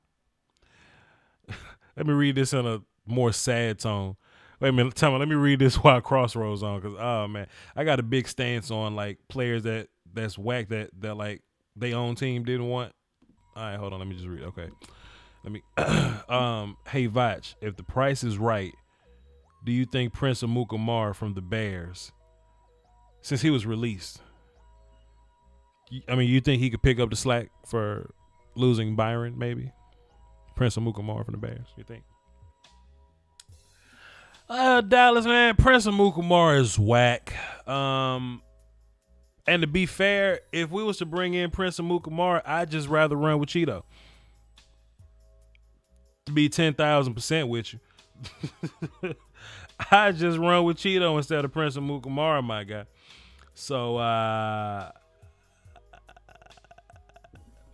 Let me read this in a more sad tone. Wait a minute, tell me. Let me read this while Crossroads on, because oh man, I got a big stance on like players that's whack that like they own team didn't want. All right, hold on. Let me just read. Okay, let me. Hey Voch, if the price is right, do you think Prince Amukamara from the Bears, since he was released, you think he could pick up the slack for losing Byron? Maybe Prince Amukamara from the Bears. You think? Dallas, man, Prince Amukamara is whack. And to be fair, if we was to bring in Prince Amukamara, I'd just rather run with Cheeto. To be 10,000% with you. I just run with Cheeto instead of Prince Amukamara, my guy. So, nah,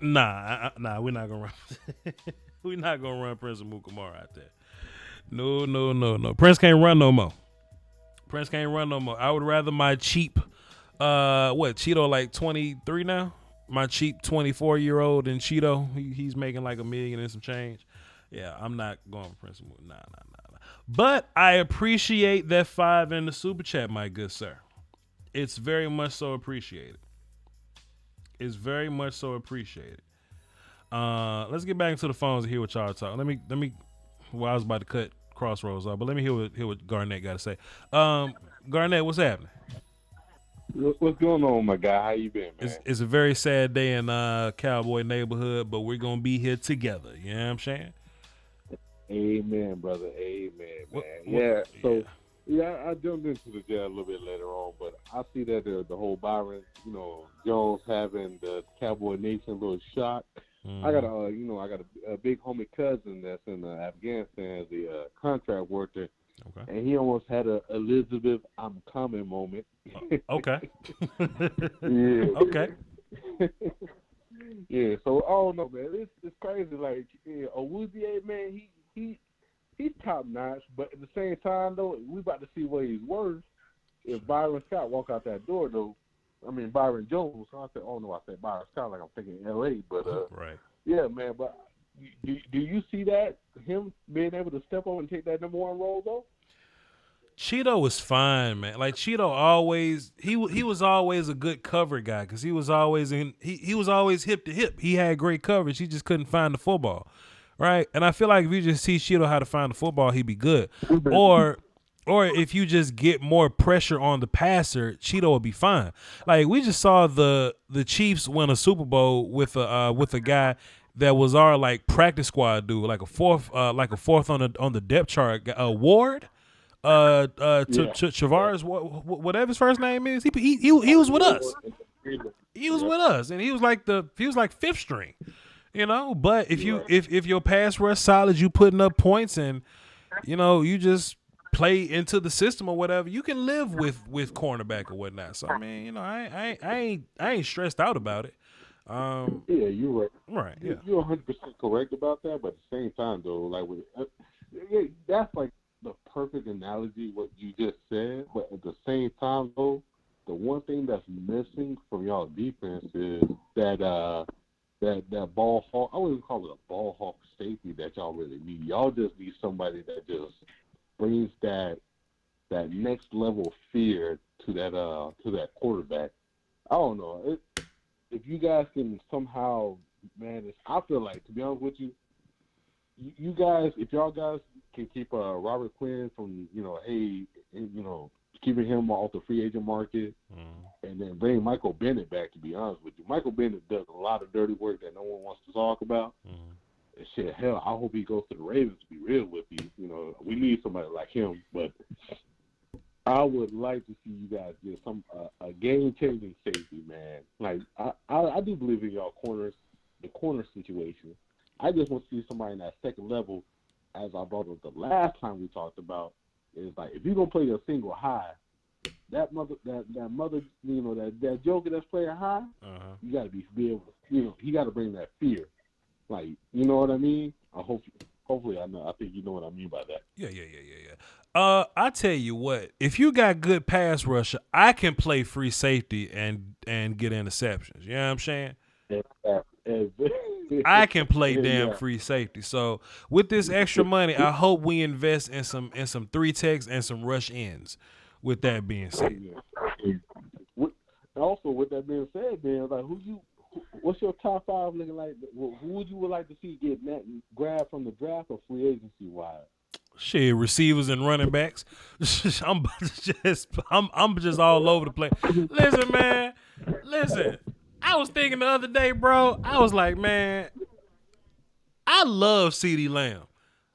we're not gonna run. We're not gonna run Prince Amukamara out there. No. Prince can't run no more. I would rather my cheap, Cheeto like 23 now? My cheap 24-year-old and Cheeto, he's making like $1 million and some change. Yeah, I'm not going for Prince Amukamara. Nah. But I appreciate that 5 in the super chat, my good sir. It's very much so appreciated. Let's get back into the phones and hear what y'all talking. Let me. Well, I was about to cut Crossroads off, but let me hear what Garnett got to say. Garnett, what's happening? What's going on, my guy? How you been, man? It's a very sad day in Cowboy neighborhood, but we're gonna be here together. You know what I'm saying? Amen, brother. Amen, man. I jumped into the jail a little bit later on, but I see that the whole Byron, Jones having the Cowboy Nation a little shock. Mm-hmm. I got a big homie cousin that's in Afghanistan, the contract worker, okay. And he almost had a Elizabeth I'm coming moment. Okay. Yeah. Okay. Yeah. So I don't know, man. It's crazy. Like Owuzie, man, he's top notch, but at the same time though, we about to see what he's worth if Byron Scott walk out that door though. I mean, Byron Jones. I said Byron Scott like I'm thinking L.A., but right. Yeah, man. But do you see that him being able to step up and take that number 1 role though? Cheeto was fine, man. Like Cheeto always, he was always a good cover guy because he was always he was always hip to hip. He had great coverage. He just couldn't find the football, right? And I feel like if you just teach Cheeto how to find the football, he'd be good. Or if you just get more pressure on the passer, Cheeto will be fine. Like we just saw the Chiefs win a Super Bowl with a guy that was our like practice squad dude, like a fourth on the depth chart. Ward, Chavars, whatever his first name is, he was with us. He was with us, and he was like 5th string, But if your pass rush solid, you putting up points, and you just play into the system or whatever, you can live with cornerback or whatnot. So I mean, I ain't stressed out about it. Yeah, you're right. Right. Yeah. You're 100% correct about that, but at the same time though, like that's like the perfect analogy what you just said. But at the same time though, the one thing that's missing from y'all defense is that ball hawk. I wouldn't call it a ball hawk safety that y'all really need. Y'all just need somebody that just brings that next level of fear to that quarterback. I don't know. If you guys can somehow manage, I feel like, to be honest with you, you guys, if y'all guys can keep Robert Quinn from keeping him off the free agent market, and then bring Michael Bennett back. To be honest with you, Michael Bennett does a lot of dirty work that no one wants to talk about. And shit, hell, I hope he goes to the Ravens. To be real with you, we need somebody like him. But I would like to see you guys get a game-changing safety, man. Like I do believe in y'all corners, the corner situation. I just want to see somebody in that second level, as I brought up the last time we talked about. Is like if you're gonna play a single high, that joker that's playing high, you gotta be able to, he gotta bring that fear. Like, you know what I mean? I hope hopefully I know. I think you know what I mean by that. Yeah. I tell you what, if you got good pass rusher, I can play free safety and get interceptions. You know what I'm saying? I can play damn free safety. So with this extra money, I hope we invest in some 3 techs and some rush ends. With that being said, Also, with that being said, man, like what's your top 5 looking like? Who would you like to see get grabbed from the draft or free agency wise? Shit, receivers and running backs. I'm just all over the place. Listen, man. I was thinking the other day, bro. I was like, man, I love CeeDee Lamb,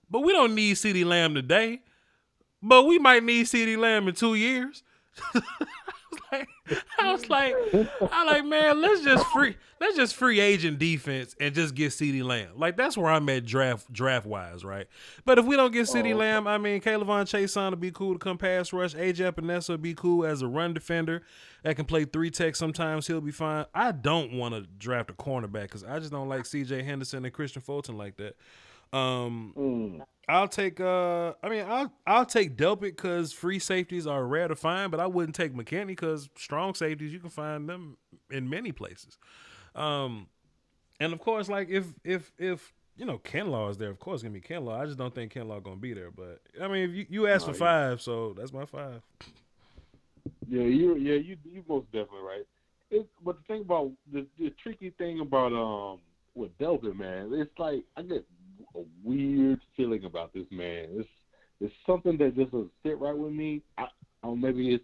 but we don't need CeeDee Lamb today. But we might need CeeDee Lamb in 2 years. I was like, man, let's just free agent defense and just get CeeDee Lamb. Like, that's where I'm at draft wise, right? But if we don't get CeeDee Lamb, I mean, Kayvon Chason will be cool to come pass rush. AJ Epinesa will be cool as a run defender that can play 3 tech sometimes. He'll be fine. I don't want to draft a cornerback because I just don't like C.J. Henderson and Christian Fulton like that. I'll take I'll take Delpit because free safeties are rare to find, but I wouldn't take McKinney because strong safeties you can find them in many places. And of course, like if Kinlaw is there, of course it's gonna be Kinlaw. I just don't think Kinlaw gonna be there. But I mean, if you asked for 5, so that's my 5. Yeah, you most definitely right. But the thing about the tricky thing about with Delpit, man, it's like I get a weird feeling about this man. It's something that just doesn't sit right with me. Maybe it's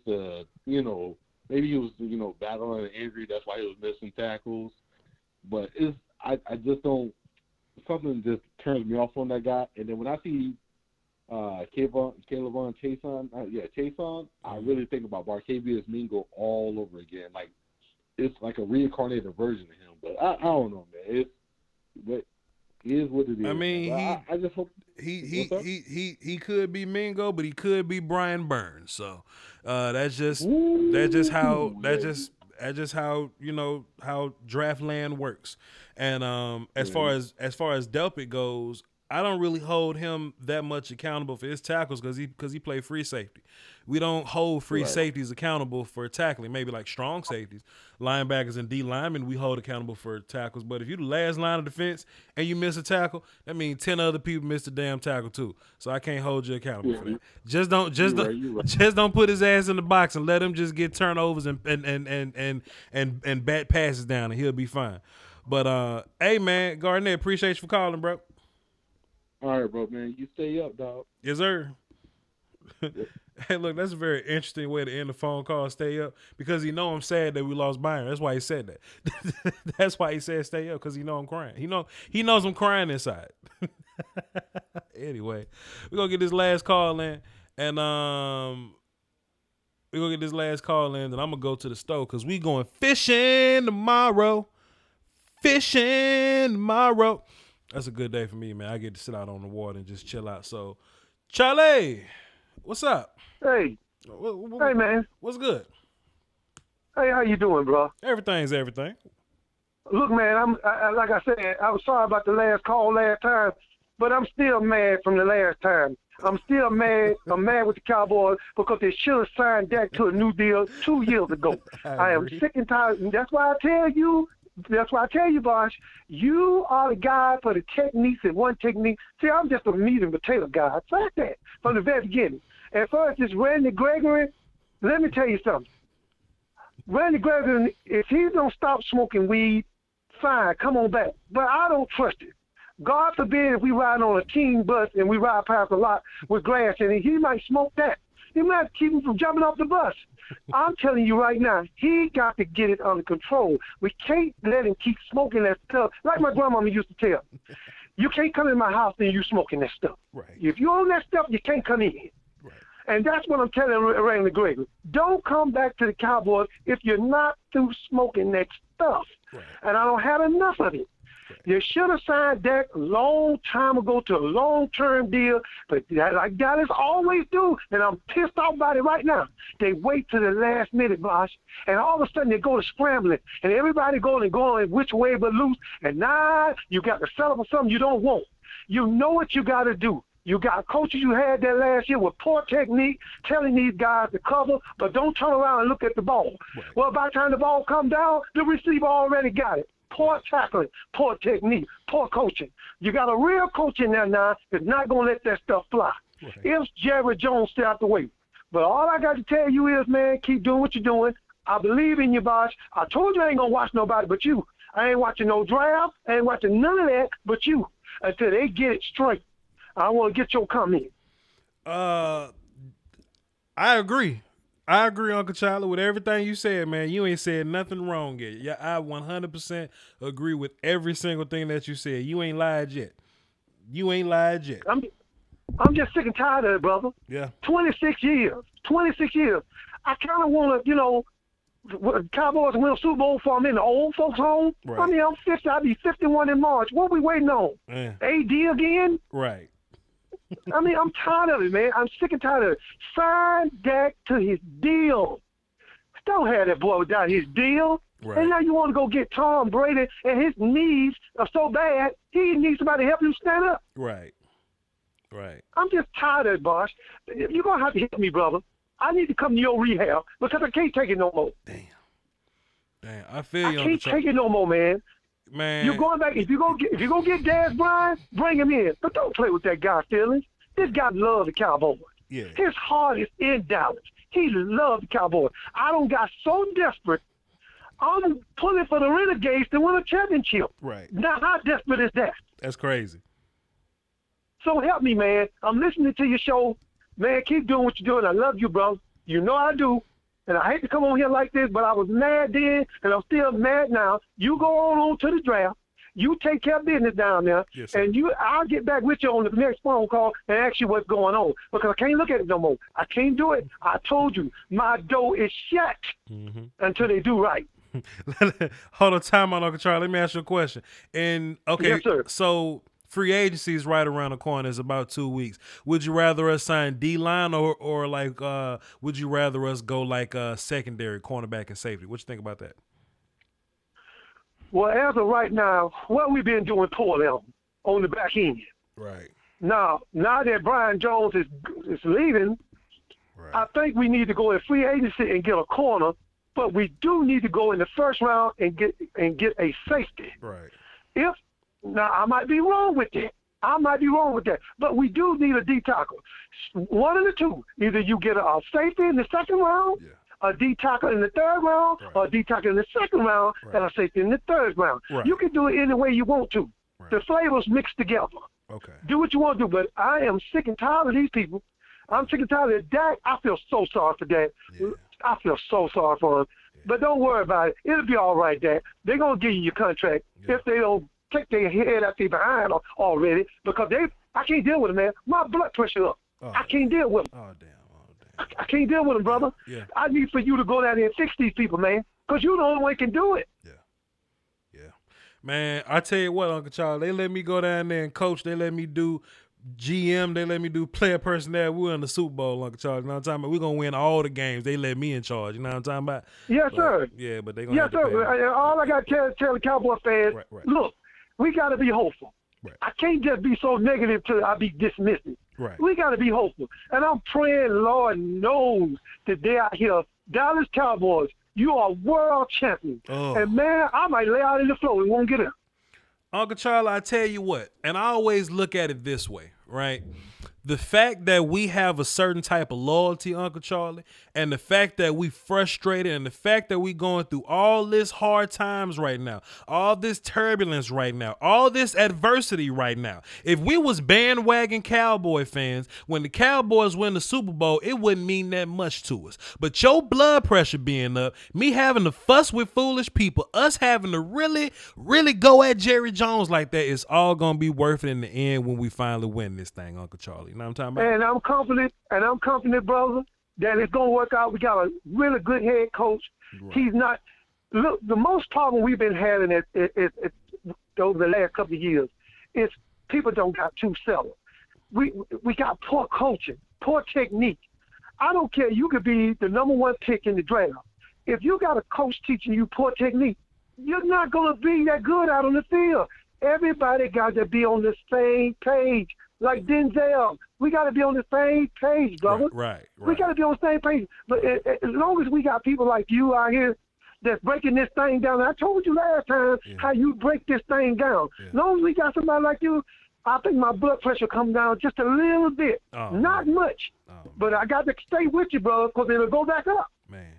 maybe he was battling an injury, that's why he was missing tackles. But I just don't. Something just turns me off on that guy. And then when I see Kayvon Chason, Chason, I really think about Barkevious Mingo all over again. Like it's like a reincarnated version of him. But I don't know, man. But it is what it is. I mean, I just hope he could be Mingo, but he could be Brian Burns. So that's just how how draft land works. And as far as Delpit goes, I don't really hold him that much accountable for his tackles because he played free safety. We don't hold free safeties accountable for tackling. Maybe like strong safeties, linebackers and D linemen, we hold accountable for tackles. But if you're the last line of defense and you miss a tackle, that means 10 other people missed a damn tackle too. So I can't hold you accountable for that. Just don't put his ass in the box and let him just get turnovers and bat passes down and he'll be fine. But hey man, Garnett, appreciate you for calling, bro. All right, bro, man. You stay up, dog. Yes, sir. Hey, look, that's a very interesting way to end the phone call, stay up, because he know I'm sad that we lost Byron. That's why he said that. That's why he said stay up, because he know I'm crying. He knows I'm crying inside. Anyway, we're going to get this last call in, and I'm going to go to the store, because we going fishing tomorrow. That's a good day for me, man. I get to sit out on the water and just chill out. So, Charlie, what's up? Hey. Hey, man. What's good? Hey, how you doing, bro? Everything's everything. Look, man, like I said, I was sorry about the last call last time, but I'm still mad from the last time. I'm still mad. I'm mad with the Cowboys because they should have signed Dak to a new deal 2 years ago. I am sick and tired. And that's why I tell you, Bosh, you are the guy for the techniques and one technique. See, I'm just a meat and potato guy. Fuck that from the very beginning. And first, this Randy Gregory, let me tell you something. Randy Gregory, if he don't stop smoking weed, fine, come on back. But I don't trust it. God forbid if we ride on a team bus and we ride past a lot with glass in it, he might smoke that. He might keep him from jumping off the bus. I'm telling you right now, he got to get it under control. We can't let him keep smoking that stuff. Like my grandmama used to tell, you can't come in my house and you smoking that stuff. Right. If you own that stuff, you can't come in. Right. And that's what I'm telling Randy Gregory. Don't come back to the Cowboys if you're not through smoking that stuff. Right. And I don't have enough of it. You should have signed Dak a long time ago to a long-term deal, but like Dallas always do, and I'm pissed off about it right now. They wait to the last minute, Bosh, and all of a sudden they go to scrambling, and everybody going which way but loose, and now you got to settle for something you don't want. You know what you got to do. You got coaches you had there last year with poor technique, telling these guys to cover, but don't turn around and look at the ball. Right. Well, by the time the ball comes down, the receiver already got it. Poor tackling, poor technique, poor coaching. You got a real coach in there now that's not going to let that stuff fly. Right. If Jerry Jones stay out the way. But all I got to tell you is, man, keep doing what you're doing. I believe in you, Bosh. I told you I ain't going to watch nobody but you. I ain't watching no draft. I ain't watching none of that but you until they get it straight. I want to get your comment. I agree. I agree, Uncle Charlie, with everything you said, man. You ain't said nothing wrong yet. Yeah, I 100% agree with every single thing that you said. You ain't lied yet. I'm just sick and tired of it, brother. Yeah. 26 years. I kind of want to, Cowboys win a Super Bowl for them in the old folks' home. Right. I mean, I'm 50. I'll be 51 in March. What we waiting on? Yeah. AD again? Right. I mean, I'm tired of it, man. I'm sick and tired of it. Sign Dak to his deal. Don't have that boy without his deal. Right. And now you want to go get Tom Brady, and his knees are so bad, he needs somebody to help him stand up. Right. I'm just tired of it, Bosh. You're going to have to help me, brother. I need to come to your rehab because I can't take it no more. Damn, I feel you. I can't take it no more, man. Man, you're going back. If you go get Daz Bryant, bring him in. But don't play with that guy's feelings. This guy loves the Cowboys. Yeah. His heart is in Dallas. He loves the Cowboys. I don't got so desperate. I'm pulling for the Renegades to win a championship. Right. Now, how desperate is that? That's crazy. So help me, man. I'm listening to your show. Man, keep doing what you're doing. I love you, bro. You know I do. And I hate to come on here like this, but I was mad then, and I'm still mad now. You go on to the draft. You take care of business down there, yes, and I'll get back with you on the next phone call and ask you what's going on because I can't look at it no more. I can't do it. I told you, my door is shut until they do right. Hold on, time on, Uncle Charlie. Let me ask you a question. And okay, yes, sir. So free agency is right around the corner. It's about 2 weeks. Would you rather us sign D-line or like would you rather us go like secondary, cornerback and safety? What you think about that? Well, as of right now, what we've been doing poorly on the back end. Right. Now that Brian Jones is leaving, right. I think we need to go in free agency and get a corner, but we do need to go in the first round and get a safety. Right. Now, I might be wrong with that. But we do need a D tackle. One of the two. Either you get a safety in the second round, a D tackle in the third round, or a D tackle in the second round, and a safety in the third round. Right. You can do it any way you want to. Right. The flavors mixed together. Okay. Do what you want to do, but I am sick and tired of these people. I'm sick and tired of Dak. I feel so sorry for Dak. Yeah. I feel so sorry for him. Yeah. But don't worry about it. It'll be all right, Dak. They're going to give you your contract if they don't take their head out their behind already because I can't deal with it, man. My blood pressure up. I can't deal with them. Oh, damn. I can't deal with them, brother. Yeah. I need for you to go down there and fix these people, man, because you're the only one who can do it. Yeah. Man, I tell you what, Uncle Charles, they let me go down there and coach. They let me do GM. They let me do player personnel. We're in the Super Bowl, Uncle Charles. You know what I'm talking about? We're going to win all the games. They let me in charge. You know what I'm talking about? Yes, sir. Yeah, but they're going to have to pay me. All I got to tell the Cowboy fans, look, we got to be hopeful. Right. I can't just be so negative till I be dismissive. Right. We got to be hopeful. And I'm praying, Lord knows, that they out here, Dallas Cowboys, you are world champions. Oh. And, man, I might lay out in the floor and won't get up. Uncle Charlie, I tell you what, and I always look at it this way, right? The fact that we have a certain type of loyalty, Uncle Charlie, and the fact that we frustrated and the fact that we going through all this hard times right now, all this turbulence right now, all this adversity right now. If we was bandwagon Cowboy fans, when the Cowboys win the Super Bowl, it wouldn't mean that much to us. But your blood pressure being up, me having to fuss with foolish people, us having to really, really go at Jerry Jones like that, it's all going to be worth it in the end when we finally win this thing, Uncle Charlie. You know what I'm talking about? And I'm confident, brother, that it's going to work out. We got a really good head coach. Right. He's not – look, the most problem we've been having is over the last couple of years is people don't got too settled. We got poor coaching, poor technique. I don't care. You could be the number one pick in the draft. If you got a coach teaching you poor technique, you're not going to be that good out on the field. Everybody got to be on the same page. Like Denzel, we got to be on the same page, brother. Right. We got to be on the same page. But as long as we got people like you out here that's breaking this thing down, and I told you last time how you break this thing down. As long as we got somebody like you, I think my blood pressure come down just a little bit. Not much. But I got to stay with you, brother, because it'll go back up. Man,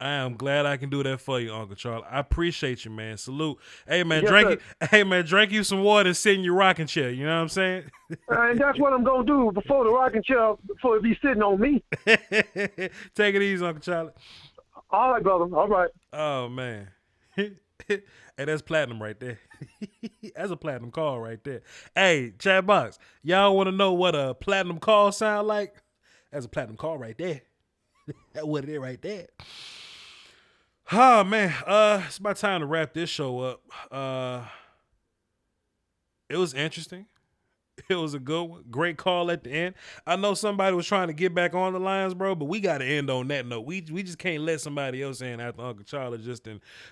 I am glad I can do that for you, Uncle Charlie. I appreciate you, man. Salute. Hey, man, drink you some water and sit in your rocking chair. You know what I'm saying? And that's what I'm going to do before the rocking chair, before it be sitting on me. Take it easy, Uncle Charlie. All right, brother. All right. Oh, man. Hey, that's platinum right there. That's a platinum call right there. Hey, chat box, y'all want to know what a platinum call sound like? That's a platinum call right there. That's what it is right there. Oh, man. It's about time to wrap this show up. It was interesting. It was a good one. Great call at the end. I know somebody was trying to get back on the lines, bro, but we got to end on that note. We just can't let somebody else in after Uncle Charlie just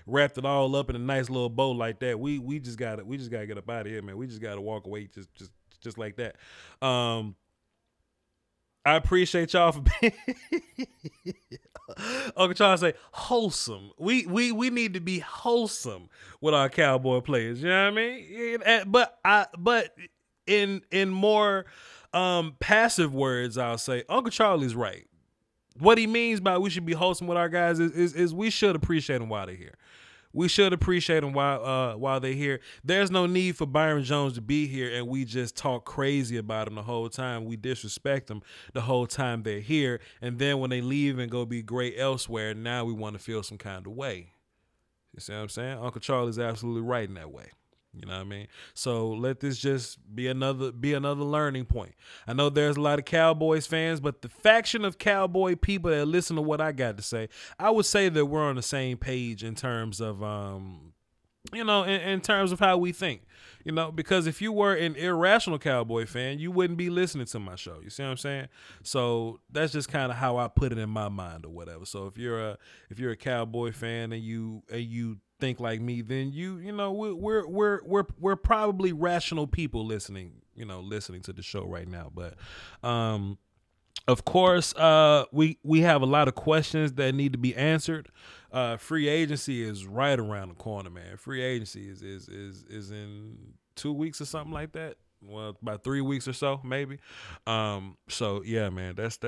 wrapped it all up in a nice little bow like that. We just got to get up out of here, man. We just got to walk away just like that. I appreciate y'all for being Uncle Charlie say wholesome. We need to be wholesome with our Cowboy players. You know what I mean? But in more passive words, I'll say Uncle Charlie's right. What he means by we should be wholesome with our guys is we should appreciate them while they're here. We should appreciate them while they're here. There's no need for Byron Jones to be here and we just talk crazy about him the whole time. We disrespect them the whole time they're here. And then when they leave and go be great elsewhere, now we want to feel some kind of way. You see what I'm saying? Uncle Charlie's absolutely right in that way. You know what I mean? So let this just be another learning point. I know there's a lot of Cowboys fans, but the faction of Cowboy people that listen to what I got to say, I would say that we're on the same page in terms of, in terms of how we think. You know, because if you were an irrational Cowboy fan, you wouldn't be listening to my show. You see what I'm saying? So that's just kind of how I put it in my mind or whatever. So if you're a Cowboy fan and you think like me, then we're probably rational people listening to the show right now. But of course, we have a lot of questions that need to be answered. Free agency is right around the corner, man. Free agency is in 2 weeks or something like that. Well, about 3 weeks or so, maybe. So yeah, man, that's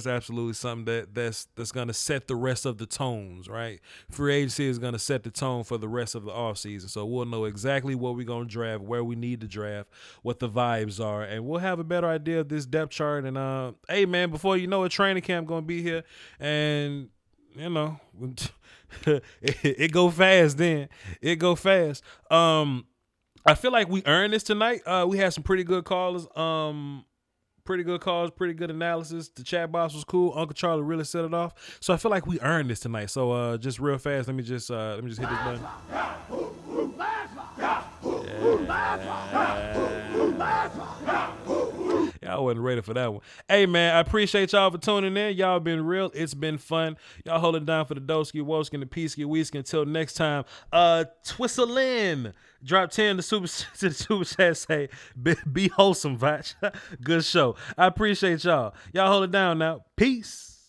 absolutely something that's gonna set the rest of the tones, right? Free agency is gonna set the tone for the rest of the offseason. So we'll know exactly what we're gonna draft, where we need to draft, what the vibes are, and we'll have a better idea of this depth chart. And hey, man, before you know it, training camp gonna be here, and it go fast. Then it go fast. I feel like we earned this tonight. We had some pretty good callers. Pretty good calls, pretty good analysis. The chat box was cool. Uncle Charlie really set it off. So I feel like we earned this tonight. So just real fast, let me just hit this button. Y'all wasn't ready for that one. Hey, man, I appreciate y'all for tuning in. Y'all been real. It's been fun. Y'all hold it down for the Doski, Woski, and the Peasky, Weeski. Until next time, Twistlin. Drop 10 to the super chat. Say, be wholesome, Voch. Good show. I appreciate y'all. Y'all hold it down now. Peace.